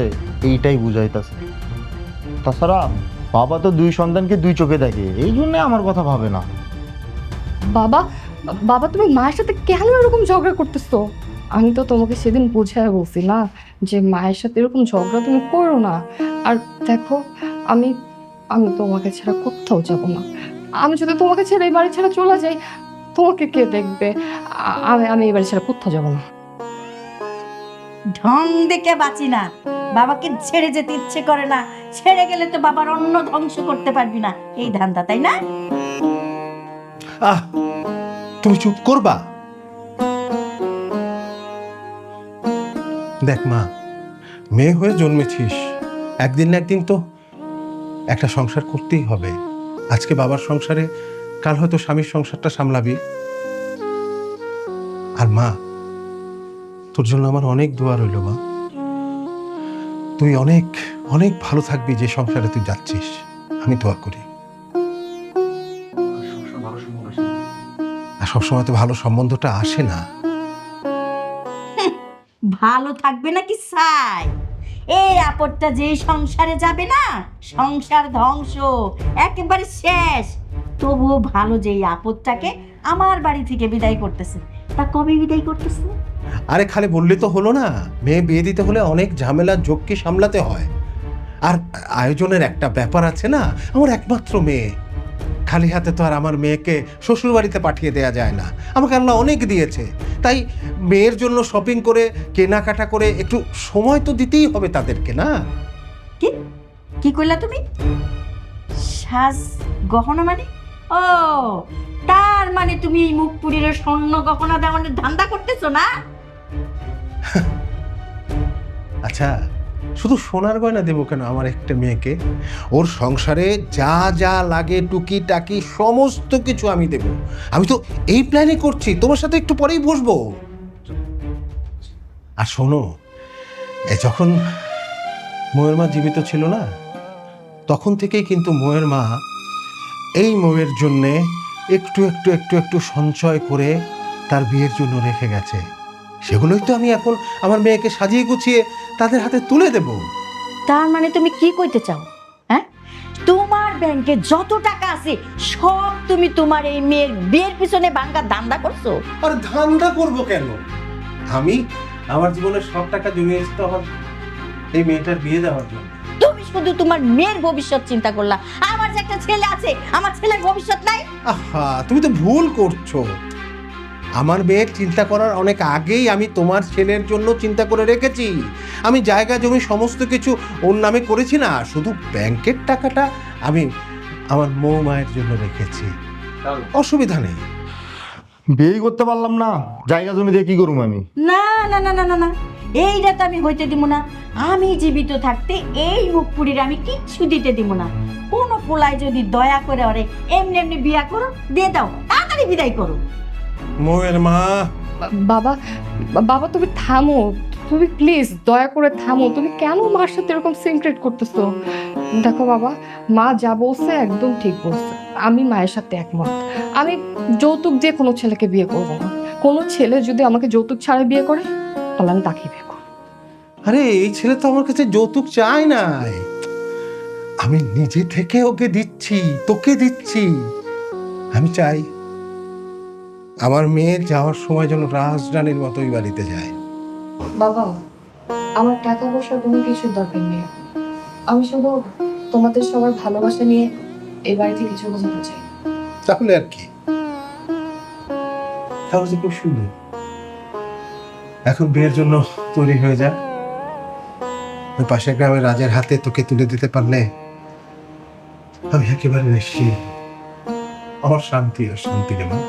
এইটাই বুঝাইতেছে। তাছাড়া বাবা তো দুই সন্তানকে দুই চোখে দেখে, এই জন্য আমার কথা ভাবে না। বাবা, বাবা তুমি মায়ের সাথে কেন এরকম ঝগড়া করতেছো? আমি তো তোমাকে সেদিন বুঝায় বলছি না যে মায়ের সাথে এরকম ঝগড়া তুমি করো না। আর দেখো, আমি আমি তোমাকে ছাড়া কোথাও যাব না। আমি যদি তোমাকে ছেড়ে এই বাড়ি ছেড়ে চলে যাই, তোমাকে কে দেখবে? আমি আমি এই বাড়ি ছেড়ে কোথাও যাব না। ঢং দেখে বাঁচি না, বাবাকে ছেড়ে যেতে ইচ্ছে করে না, ছেড়ে গেলে তো বাবার অন্য ধ্বংস করতে পারবি না, এই ধান্দা, তাই না? আহ, তুমি চুপ করবা? দেখ মা, মেয়ে হয়ে জন্মেছিস, একদিন না একদিন তো একটা সংসার করতেই হবে। আজকে বাবার সংসারে, কাল হয়তো স্বামীর সংসারটা সামলাবি। আর মা, তোর জন্য আমার অনেক দোয়া রইল মা। তুই অনেক অনেক ভালো থাকবি যে সংসারে তুই যাচ্ছিস, আমি দোয়া করি। আর সবসময় তো ভালো সম্বন্ধটা আসে না। ভালো থাকবে নাকি চাই? এই আপদটা যে সংসারে যাবে না, সংসার ধ্বংস, একেবারে শেষ। তবুও ভালো যে এই আপদটাকে আমার বাড়ি থেকে বিদায় করতেছে। তা কবে বিদায় করতেছে? আরে খালি বললে তো হলো না, মেয়ে বিয়ে দিতে হলে অনেক ঝামেলা ঝক্কি সামলাতে হয়। আর আয়োজনের একটা ব্যাপার আছে না, আমার একমাত্র মেয়ে, খালি হাতে তো আর আমার মেয়েকে শ্বশুর বাড়িতে পাঠিয়ে দেওয়া যায় না। আমাকে আল্লাহ অনেক দিয়েছে, তাই মেয়ের জন্য শপিং করে কেনাকাটা করে একটু সময় তো দিতেই হবে তাদেরকে, না? কি কি কইলা তুমি? সাজ গহনা মানে? ও, তার মানে তুমি এই মুখপুরীর স্বর্ণ গহনা দেওয়ানোর ধান্দা করতেছো না? আচ্ছা, শুধু সোনার গয়না দেবো কেন আমার একটা মেয়েকে? ওর সংসারে যা যা লাগে টুকি টাকি সমস্ত কিছু আমি দেব। আমি তো এই প্ল্যানই করছি, তোমার সাথে একটু পরেই বসবো। আর শোনো, যখন ময়ের মা জীবিত ছিল না, তখন থেকেই কিন্তু ময়ের মা এই ময়ের জন্যে একটু একটু একটু একটু সঞ্চয় করে তার বিয়ের জন্য রেখে গেছে। সেগুলোই তো আমি এখন আমার মেয়েকে সাজিয়ে গুছিয়ে তাদের হাতে তুলে দেব। তার মানে তুমি কি কইতে চাও? হ্যাঁ, তোমার ব্যাংকে যত টাকা আছে সব তুমি তোমার এই মেয়ের বিয়ের পিছনে ভাঙ্গা ধান্দা করছো? আর ধান্দা করব কেন? আমি আমার জীবনের সব টাকা জমিয়েছি তো আমার এই মেয়েটার বিয়ে দেওয়ার জন্য। তুমি শুধু তোমার মেয়ের ভবিষ্যৎ চিন্তা করলা, আমার যে একটা ছেলে আছে, আমার ছেলের ভবিষ্যৎ নাই? আহা, তুমি তো ভুল করছো। আমার মেয়ের চিন্তা করার অনেক আগেই আমি তোমার ছেলের জন্য চিন্তা করে রেখেছি। আমি জায়গা জমি সমস্ত কিছু ওর নামে করেছি না, শুধু ব্যাংকের টাকাটা আমি আমার মায়ের জন্য রেখেছি। অসুবিধা নেই। বিয়েই করতে পারলাম না, জায়গা জমি দিয়ে কি করবো আমি? না না না না না না, এইটা তো আমি হইতে দিব না। আমি জীবিত থাকতে এই মুখপুরীর আমি কিচ্ছু দিতে দিব না। কোন পোলায় যদি দয়া করে ওরে এমনি এমনি বিয়া করো, দিয়ে দাও, তাড়াতাড়ি বিদায় করো। মোয়ের মা, বাবা, বাবা তুমি থামো, তুমি প্লিজ দয়া করে থামো। তুমি কেন মার সাথে এরকম সিক্রেট করতেছো? দেখো বাবা, মা যা বলছে একদম ঠিক বলছে। আমি মায়ের সাথে একমত। আমি যৌতুক দিয়ে কোনো ছেলেকে বিয়ে করবো না। কোনো ছেলে যদি আমাকে যৌতুক ছাড়া বিয়ে করে, তাহলে আমি তাকে বিয়ে করবো। আরে এই ছেলে তো আমার কাছে যৌতুক চায় নাই, আমি নিজে থেকে ওকে দিচ্ছি, তোকে দিচ্ছি। আমি চাই আমার মেয়ে যাওয়ার সময় যেন রাজরানীর মতোই বাড়িতে যায়। বাবা, আমার টাকা পয়সার কোনো কিছুর দরকার নেই। আমি শুধু তোমাদের সবার ভালোবাসা নিয়ে এই বাড়ি থেকে চলে যেতে চাই। তাহলে আর কি, তাহলে খুব সুন্দর। এখন বিয়ের জন্য তৈরি হয়ে যা। ওই পাশের গ্রামের রাজের হাতে তোকে তুলে দিতে পারলে আমি একেবারে নিশ্চিত। আমার শান্তি আর শান্তি রে মা।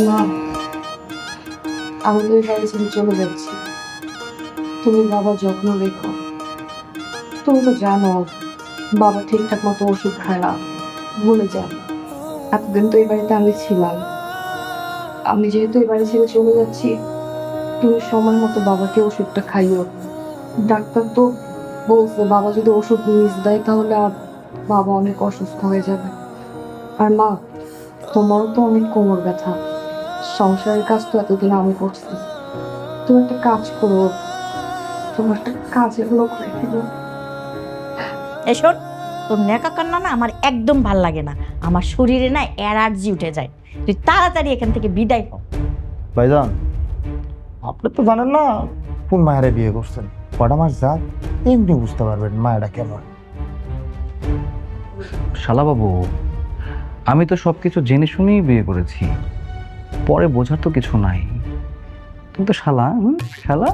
মা, আমি তো এই বাড়ি ছেড়ে চলে যাচ্ছি। তুমি বাবার যত্ন রেখো। তুমি তো জানো বাবা ঠিকঠাক মতো ওষুধ খায় না, ভুলে যায়। এতদিন তো এই বাড়িতে আমি ছিলাম। আমি যেহেতু এই বাড়ি ছেড়ে চলে যাচ্ছি, তুমি সময় মতো বাবাকে ওষুধটা খাইও। ডাক্তার তো বলছে বাবা যদি ওষুধ মিস দেয় তাহলে আর বাবা অনেক অসুস্থ হয়ে যাবে। আর মা, তোমারও তো অনেক কোমর ব্যথা, সংসারের কাজ তো এতদিন আমি করছি, তুমি একটা কাজ করো, তোমার একটা কাজের লোক রেখে দিও। এই শোন, তোর নেকা কান্না না আমার একদম ভাল লাগে না, আমার শরীরে না অ্যালার্জি উঠে যায়। তুই তাড়াতাড়ি এখান থেকে বিদায় হ। ভাইজান, আপনি তো জানেন না কোন মায়েরা বিয়ে করছেন। কটা মাস যাক এমনি বুঝতে পারবেন মায়েরা কেমন। শালাবাবু, আমি তো সব কিছু জেনে শুনেই বিয়ে করেছি, পরে বোঝার তো কিছু নাই। তুমি তো শালা, শালা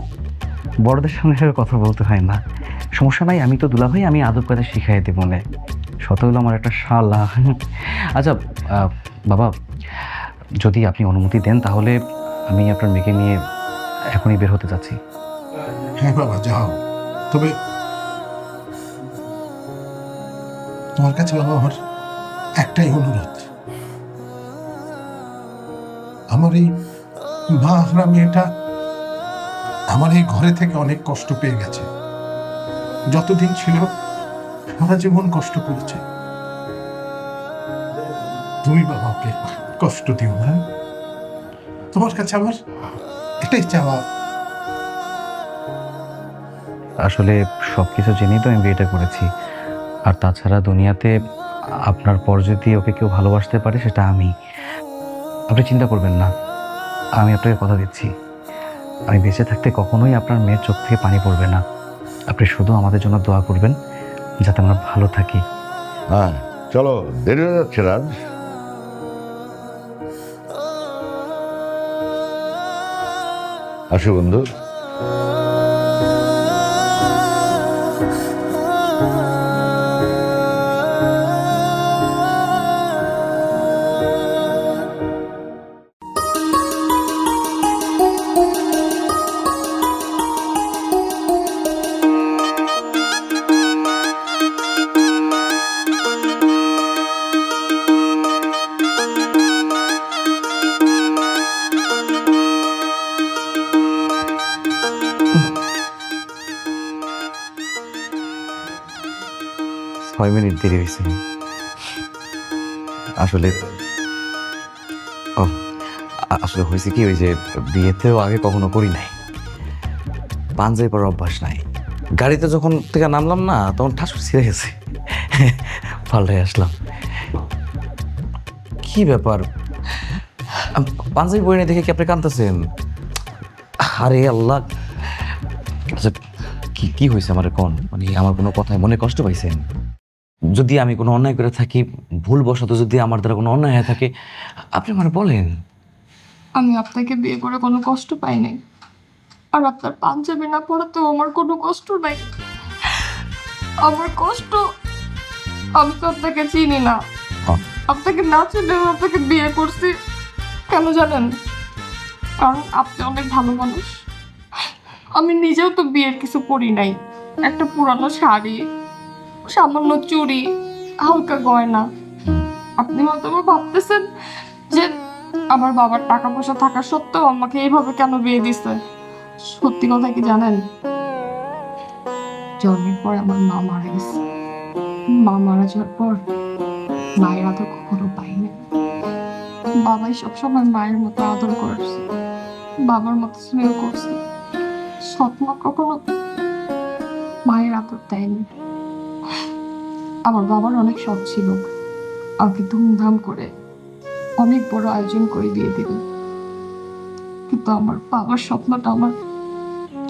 বড়দের সামনে এসে কথা বলতে হয় না। সমস্যা নাই, আমি তো দুলাভাই, আমি আদব কায়দা শিখাই দেব মনে। শত হলো আমার একটা শালা। আচ্ছা বাবা, যদি আপনি অনুমতি দেন তাহলে আমি আপনার মেয়েকে নিয়ে এখনই বের হতে যাচ্ছি। হ্যাঁ বাবা, যাও। তবে তোমার কাছে বাবা আমার একটাই অনুরোধ, আমার এই মা হারা মেয়েটা আমার এই ঘরে থেকে অনেক কষ্ট পেয়ে গেছে। যতদিন ছিল সারা জীবন কষ্ট করেছে। তুমি বাবা ওকে কষ্ট দিও না। তোমার কাছে আমার এটাই চাওয়া। আসলে সব কিছু জেনেই তো আমি বিয়েটা করেছি। আর তাছাড়া দুনিয়াতে আপনার পর যদি ওকে কেউ ভালোবাসতে পারে সেটা আমি। আপনি চিন্তা করবেন না, আমি আপনাকে কথা দিচ্ছি, আমি বেঁচে থাকতে কখনোই আপনার মেয়ের চোখ থেকে পানি পড়বে না। আপনি শুধু আমাদের জন্য দোয়া করবেন যাতে আমরা ভালো থাকি। হ্যাঁ চলো, দেরি হয়ে যাচ্ছে রাজ। আসো বন্ধু। ছয় মিনিট দেরি হয়েছে আসলে। আসলে হয়েছে কি, ওই যে বিয়েতেও আগে কখনো করি নাই, পাঞ্জাবি পরার অভ্যাস নাই। গাড়িতে যখন থেকে নামলাম না তখন ঠাস ছিঁড়ে গেছে, পাল্টাই আসলাম। কি ব্যাপার, পাঞ্জাবি পরে দেখে কি আপনি কাঁদতেছেন? আরে আল্লাহ, আচ্ছা কি কি হয়েছে আমার কোন, মানে আমার কোনো কথায় মনে কষ্ট পাইছেন? যদি আমি কোনো অন্যায় করে থাকি, ভুলবশত যদি আমার দ্বারা কোনো অন্যায় হয়ে থাকে, আপনি আমার বলেন। আমি আপনাকে বিয়ে করে কোনো কষ্ট পাই নাই, আর আপনার পাঞ্জাবি না পড়াতেও আমার কোনো কষ্ট নাই। আমার কষ্ট, আমি তো আপনাকে চিনি না, আপনাকে না চিনে আমি আপনাকে বিয়ে করছি। কেন জানেন? কারণ আপনি অনেক ভালো মানুষ। আমি নিজেও তো বিয়ের কিছু করি নাই, একটা পুরানো শাড়ি, সামান্য চুড়ি, হালকা গয়না। আপনি হয়তো ভাবতেছেন যে আমার বাবার টাকা পয়সা থাকা সত্ত্বেও আমাকে এইভাবে কেন বিয়ে দিছে। সত্যি কথা কি জানেন? জন্মের পর আমার মা মারা গেছে। মা মারা যাওয়ার পর মায়ের আদর কখনো পাইনি। বাবাই সবসময় মায়ের মতো আদর করেছে, বাবার মতো স্নেহ করছে। সৎমা কখনো মায়ের আদর দেয়নি। আমার বাবার অনেক শখ ছিল আমাকে ধুমধাম করে অনেক বড় আয়োজন করে বিয়ে দিবে, কিন্তু আমার বাবার স্বপ্নটা আমার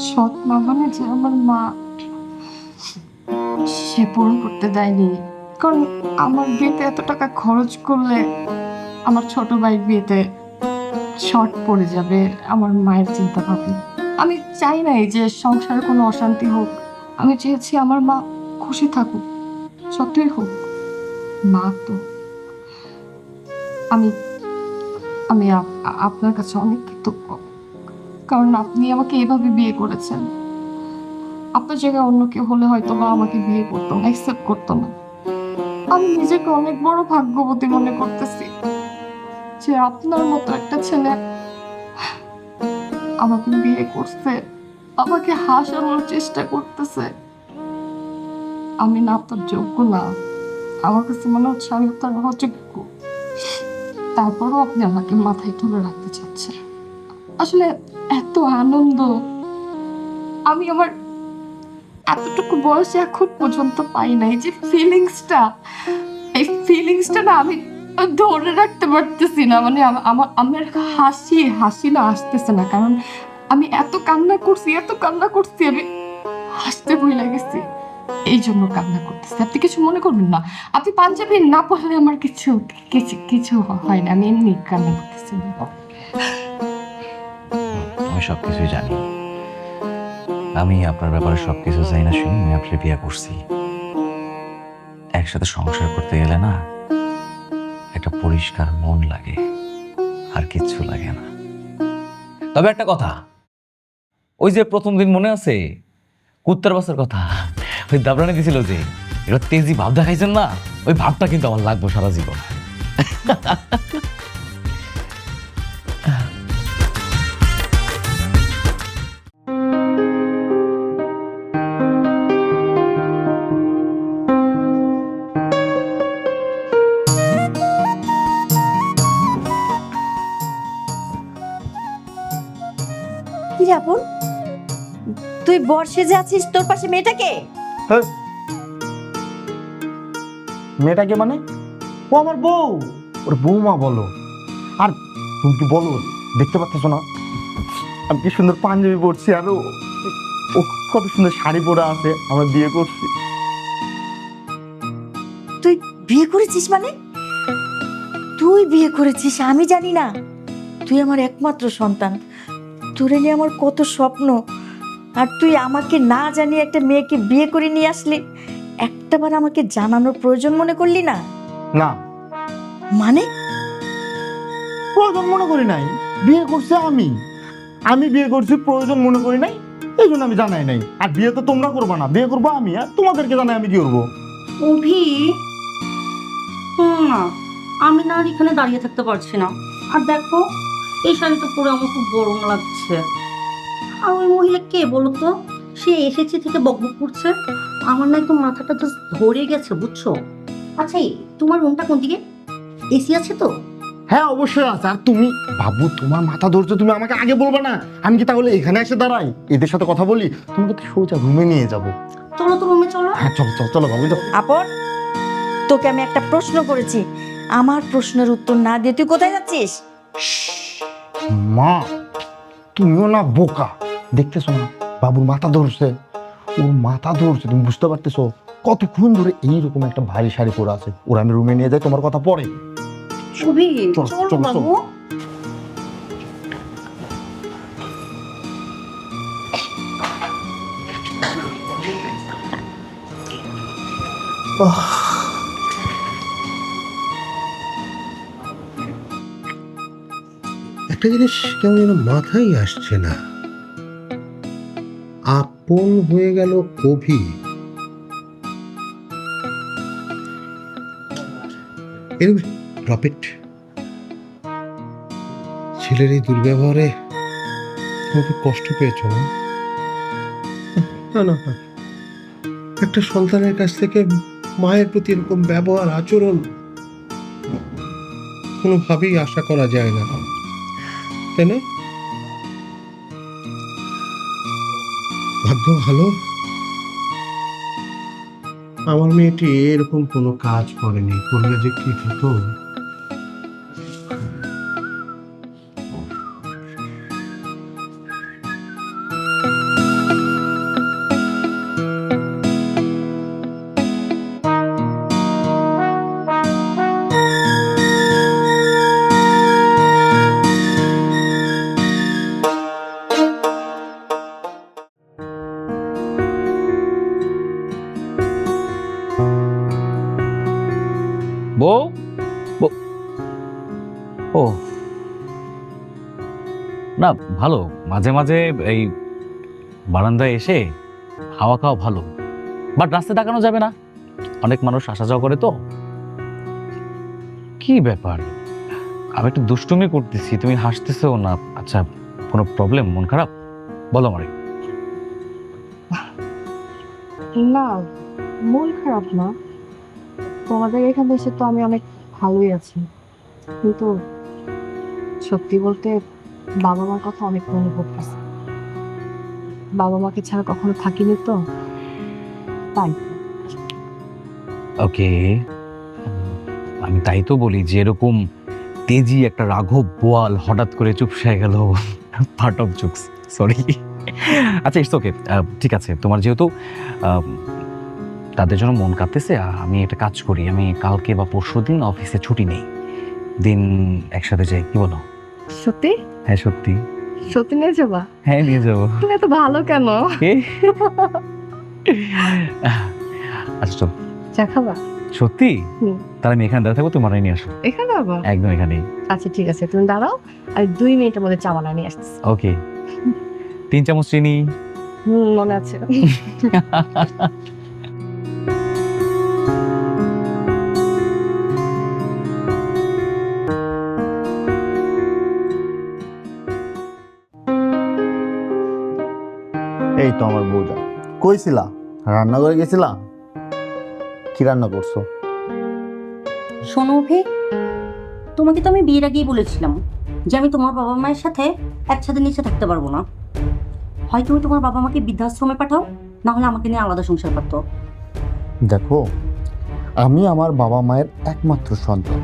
সৎ মা, মানে যে আমার মা, সে পূরণ করতে দেয়নি। কারণ আমার বিয়েতে এত টাকা খরচ করলে আমার ছোট ভাই বিয়েতে শর্ট পড়ে যাবে, আমার মায়ের চিন্তা ভাবনা। আমি চাই নাই যে সংসারে কোনো অশান্তি হোক, আমি চেয়েছি আমার মা খুশি থাকুক, যতই হোক মা তো। আমি আমি আপনার কাছে অনেক কৃতজ্ঞ, কারণ আপনি আমাকে এভাবে বিয়ে করেছেন। আপনার জায়গায় অন্য কেউ হলে হয়তো বা আমাকে বিয়ে করতো না, অ্যাকসেপ্ট করতো না। আমি নিজেকে অনেক বড় ভাগ্যবতী মনে করতেছি যে আপনার মতো একটা ছেলে আমাকে বিয়ে করছে, আমাকে হাসানোর চেষ্টা করতেছে। আমি না আপনার যোগ্য না, আমার কাছে মনে হচ্ছে আমি আপনার অযোগ্য। তারপরও আপনি আমাকে মাথায় তুলে রাখতে চাচ্ছেন। আসলে এত আনন্দ আমি আমার এতটুকু বয়সে এখন পর্যন্ত পাই নাই। যে ফিলিংসটা, এই ফিলিংসটা না আমি ধরে রাখতে পারতেছি না। মানে আমার আমার হাসি না আসতেছে না, কারণ আমি এত কান্না করছি আমি হাসতে ভুলে গেছি, এই জন্য কান্না করতেছি। আপনি কিছু মনে করবেন না, আপনি পাঞ্জাবি না পড়লে আমার কিছু কিছু কিছু হয় না, আমি এমনি কান্না করতেছি। আমি সব কিছুই জানি, আমি আপনার ব্যাপারে সব কিছু জানি না শুনি আমি আপনার বিয়ে করছি। একসাথে সংসার করতে গেলে না একটা পরিষ্কার মন লাগে, আর কিচ্ছু লাগে না। তবে একটা কথা, ওই যে প্রথম দিন মনে আছে কুত্তার বাসের কথা, ওই দাবরানি দিছিল যে এটা তেজি ভাব দেখাইছেন না, ওই ভাবটা কিন্তু আমার লাগবে সারা জীবন। কি রে আপন, তুই বর্ষে যে আছিস, তোর পাশে মেয়েটাকে? হ্যাঁ, মেয়েটাকে মানে? ও আমার বউ, ওর বৌমা বলো। আর তুমি কি বলো, দেখতে পাচ্ছ না আমি কি সুন্দর পাঞ্জাবি পরছি, আর ও কত সুন্দর শাড়ি পরে আছে, আমরা বিয়ে করছি। তুই বিয়ে করেছিস? মানে তুই বিয়ে করেছিস আমি জানি না? তুই আমার একমাত্র সন্তান, তোরে নিয়ে আমার কত স্বপ্ন, আর তুই আমাকে না জানিয়ে একটা মেয়েকে বিয়ে করে নিয়ে আসলি। একটাবার আমাকে জানানোর প্রয়োজন মনে করলি না? না, মানে প্রয়োজন মনে করি নাই, বিয়ে করছে আমি বিয়ে করছি, প্রয়োজন মনে করি নাই, এই জন্য আমি জানাই নাই। আর বিয়ে তো তোমরা করবা না, বিয়ে করবো আমি, আর তোমাদেরকে জানাই আমি কি করবো? অভি, না আমি না আর এখানে দাঁড়িয়ে থাকতে পারছি না। আর দেখো, এই শাড়িটা পরে আমার খুব গরম লাগছে। আর ওই মহিলা কে বলো তো? সে এসেছে থেকে বকবক করছে, আমার না একদম মাথাটা জাস্ট ধরে গেছে, বুঝছো? আচ্ছা, তোমার রুমটা কোন দিকে? এসি আছে তো? হ্যাঁ অবশ্যই আছে। আর তুমি বাবু, তোমার মাথা ধরছো, তুমি আমাকে আগে বলবে না? আমি কি তাহলে এখানে এসে দাঁড়াই, এদের সাথে কথা বলি? তোমাকে তো সোজা রুমে নিয়ে যাবো। চলো তো রুমে চলো। হ্যাঁ চলো চলো চলো বাবু, যাও। আপন, তোকে আমি একটা প্রশ্ন করেছি, আমার প্রশ্নের উত্তর না দিয়ে তুই কোথায় যাচ্ছিস? মা, তুমিও না বোকা, দেখতেছো না বাবুর মাথা ধরছে, ওর মাথা ধরছে, তুমি বুঝতে পারতেছো? কতক্ষণ ধরে এইরকম একটা ভারী শাড়ি পরে আছে, ওরা আমি রুমে নিয়ে যাই, তোমার কথা পরে। অভি, চলো, চলো চলো, বাবু। একটা জিনিস কেমন যেন মাথায় আসছে না, আপন হয়ে গেল কবি। প্রফিট ছেলের এই দুর্ব্যবহারে তোমাকে কষ্ট পেয়েছ না? না না না, একটা সন্তানের কাছ থেকে মায়ের প্রতি এরকম ব্যবহার আচরণ কোনোভাবেই আশা করা যায় না, তাই না? ভাগ্য ভালো আমার মেয়েটি এরকম কোনো কাজ করেনি, করলে যে কি হতো। বউ, ও না, ভালো, মাঝে মাঝে এই বারান্দায় এসে হাওয়া খাওয়া ভালো, বাট রাস্তায় তাকানো যাবে না, অনেক মানুষ আসা যাওয়া করে তো। কি ব্যাপার, আমি একটু দুষ্টুমি করতেছি, তুমি হাসতেছো না? আচ্ছা, কোনো প্রবলেম, মন খারাপ? বলো আমারে। না, মন খারাপ না, তোমাদের এখানে এসে তো আমি অনেক ভালোই আছি। কিন্তু সত্যি বলতে বাবা মার কথা অনেক মনে পড়তেছে। বাবা মাকে ছাড়া কখনো থাকিনি তো, তাই। ওকে, আমি তাই তো বলি যে এরকম তেজি একটা রাঘব বোয়াল হঠাৎ করে চুপসে গেল, পার্ট অফ জোকস, সরি। আচ্ছা, ইটস ওকে, ঠিক আছে। তোমার যেহেতু তাদের জন্য মন কাঁদতেছে, আমি একটা কাজ করি, আমি কালকে বা পরশু দিন অফিসে ছুটি নেই, দিন একসাথে যাই, কি বলো? সত্যি? হ্যাঁ সত্যি। সত্যি নিয়ে যাবা? হ্যাঁ নিয়ে যাবো। তুমি এত ভালো কেন? আচ্ছা চল। চা খাবা? সত্যি? হুম। তাহলে আমি এখানে দাঁড়িয়ে থাকবো, তোমার নিয়ে আসো। এখানে আবার? একদম এখানেই। আচ্ছা ঠিক আছে, তুমি দাঁড়াও, আর 2 মিনিটের মধ্যে চা বানিয়ে নিয়ে আসতেছি। ওকে। 3 চামচ চিনি। মনে আছে। এই তো আমার বউটা। কইছিলা রান্নাঘরে গেছিলা? কি রান্না করছো? শোনো অভি, তোমাকে তো আমি বিয়ের আগেই বলেছিলাম যে আমি তোমার বাবা মায়ের সাথে একসাথে নিচে থাকতে পারবো না। হয় তুমি তোমার বাবা মাকে বৃদ্ধাশ্রমে পাঠাও, না হলে আমাকে নিয়ে আলাদা সংসার পাতো। দেখো, আমি আমার বাবা মায়ের একমাত্র সন্তান।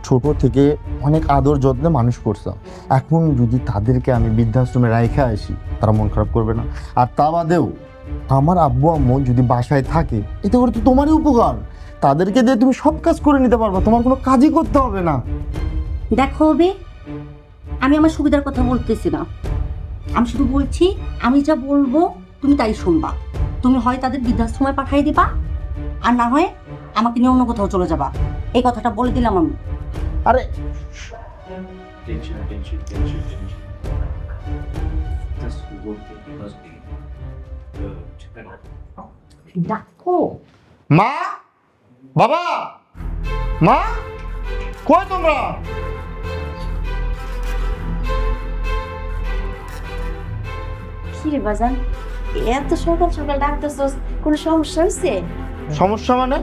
ছোট থেকে অনেক আদর যত্নে মানুষ করতাম। এখন যদি তাদেরকে আমি বৃদ্ধাশ্রমে রাইখে আসি, তারা মন খারাপ করবে না? আর তা বাদেও আমার আব্বু আম্মু যদি বাসায় থাকে, এতে করে তো তোমারই উপকার। তাদেরকে দিয়ে তুমি সব কাজ করে নিতে পারবা, তোমার কোনো কাজই করতে হবে না। দেখো অভি, আমি আমার সুবিধার কথা বলতেছি না, আমি শুধু বলছি আমি যা বলবো তুমি তাই শুনবা। তুমি হয় তাদের বৃদ্ধাশ্রমে পাঠিয়ে দিবা, আর না হয় আমাকে নিয়ে অন্য কোথাও চলে যাবা। এই কথাটা বলে দিলাম আমি। আরে দেখো মা, বাবা, মা, কই তোমরা? কি রে বাজান, এত সকাল সকাল ডাকতেছস, কোনো সমস্যা হয়েছে? সমস্যা মানে?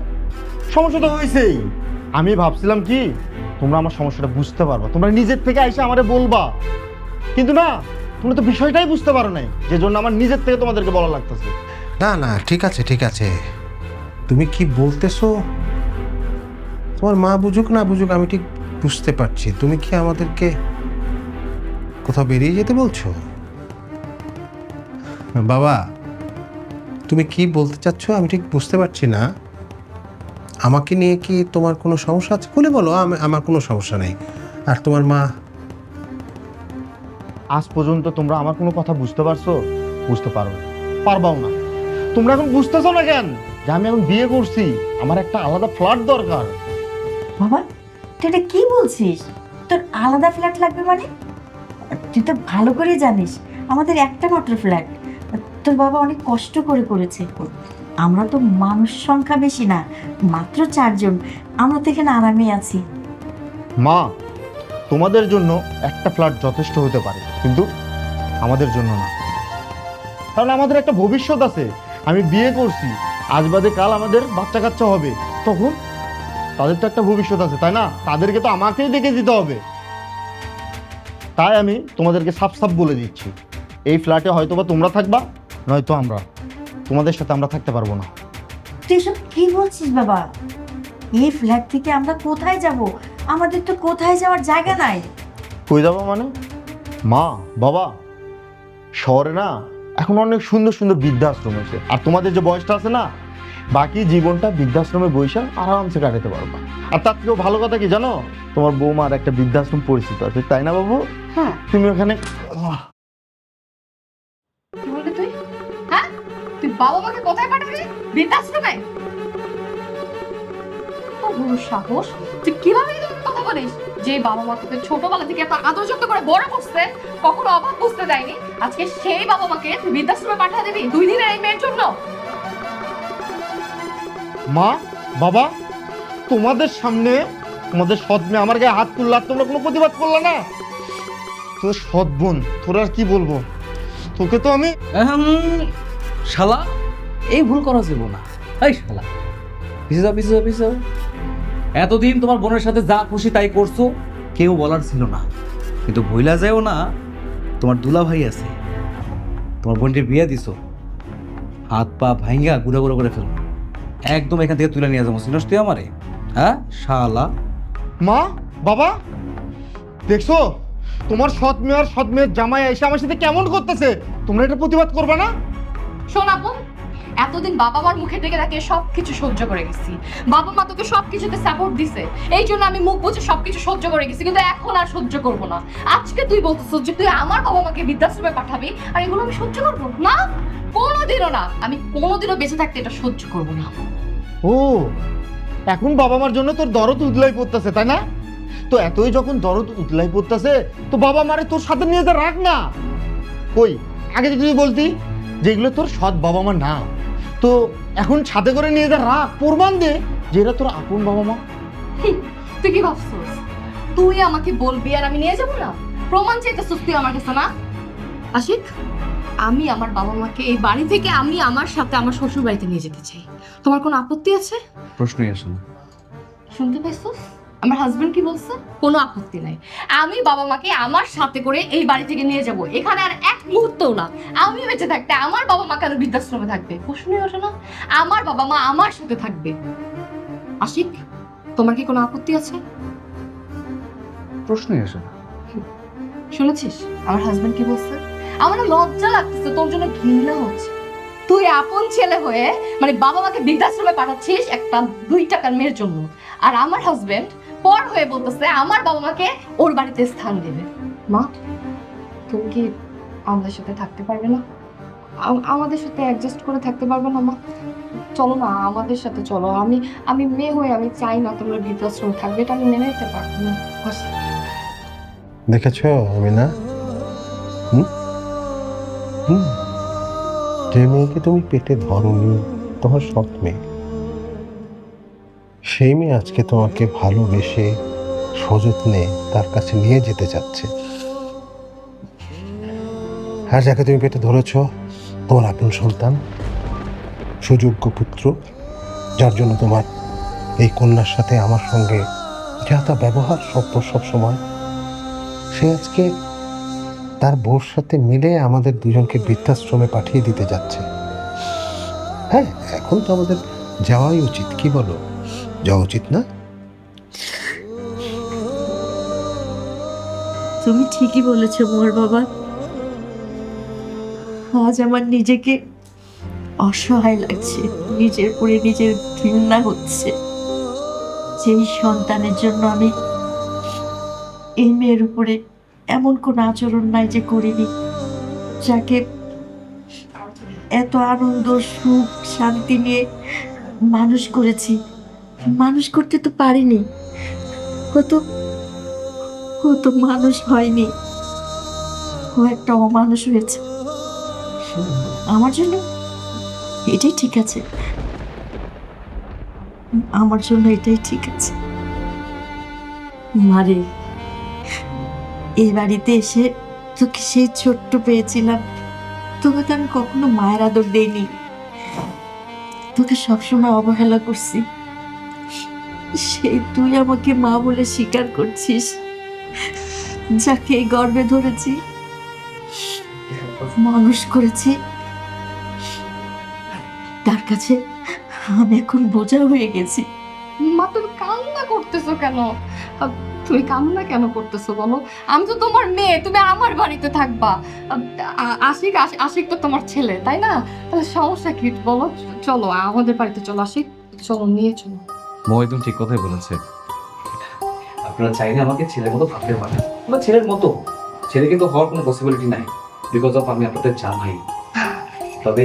সমস্যা তো হয়েছেই। আমি ভাবছিলাম কি তোমরা আমার সমস্যাটা বুঝতে পারবা, তোমরা নিজের থেকে এসে আমারে বলবা, কিন্তু না, তোমরা তো বিষয়টাই বুঝতে পারো নাই, যে জন্য আমার নিজের থেকে তোমাদেরকে বলা লাগতেছে। না না, ঠিক আছে ঠিক আছে, তুমি কি বলতেছো তোমার মা বুঝুক না বুঝুক আমি ঠিক বুঝতে পারছি। তুমি কি আমাদেরকে কোথাও বেরিয়ে যেতে বলছো? বাবা, তুমি কি বলতে চাচ্ছ আমি ঠিক বুঝতে পারছি না। আমাকে নিয়ে কি তোমার কোনো সমস্যা আছে? খুলে বলো, আমার কোনো সমস্যা নেই। আর তোমার মা? আজ পর্যন্ত তোমরা আমার কোনো কথা বুঝতে পারছো? বুঝতে পারো না, পারবাও না। তোমরা এখন বুঝতেছো না কেন যে আমি এখন বিয়ে করছি, আমার একটা আলাদা ফ্ল্যাট দরকার। বাবা, তুই এটা কি বলছিস? তোর আলাদা ফ্ল্যাট লাগবে মানে? তুই তো ভালো করে জানিস আমাদের একটা মাত্র ফ্ল্যাট। তোর বাবা অনেক কষ্ট করে করেছে। আমরা তো মানুষ সংখ্যা বেশি না, মাত্র 4 জন। আমরা তো এখানে আরামে আছি। মা, তোমাদের জন্য একটা ফ্ল্যাট যথেষ্ট হতে পারে, কিন্তু আমাদের জন্য না। কারণ আমাদের একটা ভবিষ্যৎ আছে। আমি বিয়ে করছি, আজ বাদে কাল আমাদের বাচ্চা কাচ্চা হবে, তখন তাদের তো একটা ভবিষ্যৎ আছে, তাই না? তাদেরকে তো আমাকেই দেখে দিতে হবে। তাই আমি তোমাদেরকে সাফ সাফ বলে দিচ্ছি, এই ফ্ল্যাটে হয়তোবা তোমরা থাকবা, নয়তো আমরা, তোমাদের সাথে আমরা থাকতে পারবো না। তুই এসব কি বলছিস বাবা? এই ফ্ল্যাট থেকে আমরা কোথায় যাব? আমাদের তো কোথায় যাওয়ার জায়গা নাই। কই যাবো মানে? মা, বাবা, শহরে না এখন অনেক সুন্দর সুন্দর বৃদ্ধাশ্রম আছে, আর তোমাদের যে বয়সটা আছে না, বাকি জীবনটা বৃদ্ধাশ্রমে বসে আরামসে কাটাতে পারবা। আর তার থেকেও ভালো কথা কি জানো, তোমার বৌমার একটা বৃদ্ধাশ্রম পরিচিত আছে, তাই না বাবু? হ্যাঁ। তুমি ওখানে কি বললি তুই? হ্যাঁ, তুই বাবা মাকে কোথায় পাঠাবি? বৃদ্ধাশ্রমে? ও বড় সাহস! তুই কিভাবে এরকম কথা বলিস? যে বাবা মা তোকে ছোটবেলা থেকে এত আদর যত্ন করে বড় করছে, কখনো অভাব বুঝতে দেয়নি, আজকে সেই বাবা মাকে তুই বৃদ্ধাশ্রমে পাঠিয়ে দিবি 2 দিনের এই মেয়ের জন্য? মা, বাবা, তোমাদের সামনে তোমাদের সৎ মেয়ে আমার গায়ে হাত তুললা, তোমরা কোনো প্রতিবাদ করলে না? তোর সৎ বোন, তোর আর কি বলবো, তোকে তো আমি শালা, এই ভুল করা যাবো না। এই শালা, পিছে যাও, পিছে যাও, পিছে যাও। এতদিন তোমার বোনের সাথে যা খুশি তাই করছো, কেউ বলার ছিল না, কিন্তু ভইলা যায়ও না তোমার দুলা ভাই আছে, তোমার বোনটির বিয়ে দিছো, হাত পা ভাঙ্গা গুঁড়া গুঁড়ো করে ফেলবো, একদম এখান থেকে তুলে নিয়ে যাবো। চিনস তুই আমারে? হ্যাঁ শালা। মা, বাবা, দেখছো তোমার সৎ মেয়ে আর সৎ মেয়ের জামাই এসে আমার সাথে কেমন করতেছে? তোমরা এটা প্রতিবাদ করবে না? শোন আপু, এতদিন বাবা মার মুখে থেকে তাকে সবকিছু সহ্য করে গেছি, বাবা মা তোকে সবকিছুতে সাপোর্ট দিছে, এই জন্য আমি মুখ বুঝে সবকিছু সহ্য করে গেছি, কিন্তু এখন আর সহ্য করবো না। আজকে তুই বলতেছিস যে তুই আমার বাবা মাকে বৃদ্ধাশ্রমে পাঠাবি, আর এগুলো আমি সহ্য করবো না? কোনোদিনও না, আমি কোনোদিনও বেঁচে থাকতে এটা সহ্য করবো না। ও, এখন বাবা মার জন্য তোর দরদ উদলাই পড়তেছে, তাই না? তো এতই যখন দরদ উদলাই পড়তেছে, তো বাবা মারে তোর সাথে নিয়ে যা রাখ না। কই আগে যদি তুই বলতি যেগুলো তোর সৎ বাবা মা না, তো এখন ছাদে করে নিয়ে যা রাখ, প্রমাণ দে যে এরা তোর আপন বাবা মা। তুই কি ভাবছিস তুই আমাকে বলবি আর আমি নিয়ে যাবো না? প্রমাণ চাইতেছিস তুই আমার কাছে না? আশিক, আমি আমার বাবা মাকে এই বাড়ি থেকে আমি আমার সাথে আমার শ্বশুর বাড়িতে নিয়ে যেতে চাই। তোমার কোনো আপত্তি আছে? প্রশ্নই আসে না। শুনতে পাইছিস আমার হাজবেন্ড কি বলছে? কোনো আপত্তি নাই, আমি বাবা মাকে আমার সাথে করে এই বাড়ি থেকে নিয়ে যাব। এখানে আর এক মুহূর্তও না আমি বেঁচে থাকতে আমার বাবা মা কেন বৃদ্ধাশ্রমে থাকবে? প্রশ্নই ওঠে না। আমার বাবা মা আমার সাথে থাকবে। আশিক, তোমার কি কোনো আপত্তি আছে? প্রশ্নই আসে না। শুনেছিস আমার হাজবেন্ড কি বলছে? আমার না লজ্জা লাগতেছে, তোর জন্য ঘৃণা হচ্ছে। তুই আপন ছেলে হয়ে মানে বাবা মাকে বৃদ্ধাশ্রমে পাঠাচ্ছিস একটা 2 টাকার মেয়ের জন্য, আর আমার হাজবেন্ড পর হয়ে বলতেছে আমার বাবা মাকে ওর বাড়িতে স্থান দেবে। মা, তুমি কি আমাদের সাথে থাকতে পারবে না? আমাদের সাথে অ্যাডজাস্ট করে থাকতে পারবে না মা? চলো না, আমাদের সাথে চলো। আমি মেয়ে হয়ে আমি চাই না তোমরা বৃদ্ধাশ্রমে থাকবে, এটা আমি মেনে নিতে পারবো না। দেখেছ আমিনা, যে মেয়েকে তুমি পেটে ধরোনি, তোমার সৎ মেয়ে, সেই মেয়ে আজকে তোমাকে ভালোবেসে সযত্নে তার কাছে নিয়ে যেতে চাচ্ছে। আর যাকে তুমি পেটে ধরেছ তোমার আপন সন্তান, সুযোগ্য পুত্র, যার জন্য তোমার এই কন্যার সাথে আমার সঙ্গে যা তা ব্যবহার সব সময়, সে আজকে তার বউর সাথে মিলে আমাদের দুজনকে বৃদ্ধাশ্রমে পাঠিয়ে দিতে যাচ্ছে। হ্যাঁ, এখন তো আমাদের যাওয়াই উচিত, কি বলো? যাওয়া উচিত না? তুমি ঠিকই বলেছো মোর বাবা। আজ আমার নিজেকে অসহায় লাগছে, নিজের পরে নিজের ঘৃণা হচ্ছে। যেই সন্তানের জন্য আমি এই মেয়ের উপরে এমন কোন আচরণ নাই যে করিনি, যাকে এত আনন্দ সুখ শান্তি নিয়ে মানুষ করেছি। মানুষ করতে তো পারিনি, ও তো মানুষ হয়নি, ও একটা অমানুষ হয়েছে। আমার জন্য এটাই ঠিক আছে, আমার জন্য এটাই ঠিক আছে। মারে, এই বাড়িতে এসে তোকে সেই ছোট্ট পেয়েছিলাম, তোকে তো আমি কখনো মায়ের আদর দেইনি, তোকে সবসময় অবহেলা করছি। সেই তুই আমাকে মা বলে স্বীকার করছিস, যাকে এই গর্ভে ধরেছি, মানুষ করেছি, তার কাছে আমি এখন বোঝা হয়ে গেছি। মা, তুমি কান্না করতেছো কেন? তুমি কান্না কেন করতেছো বলো? আমি তো তোমার মেয়ে, তুমি আমার বাড়িতে থাকবা। আশিক তো তোমার ছেলে, তাই না? তাহলে সমস্যা কি বলো? চলো আমাদের বাড়িতে চলো, আশিক চলো, নিয়ে চলো। মহিতুম ঠিক কথাই বলেছে। আপনারা চাইলে আমাকে ছেলের মতো ভাবতে পারেন, বা ছেলের মতো ছেলে কিন্তু হওয়ার কোনো পসিবিলিটি নাই, বিকজ অফ আমি আপনাদের জামাই। তবে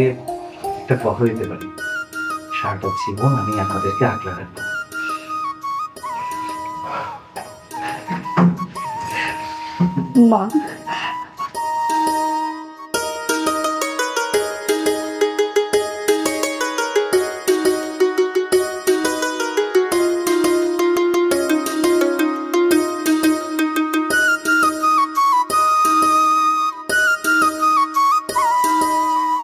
একটা কথা দিতে পারি, সারাটা জীবন আমি আপনাদেরকে আগলে রাখবো। মা,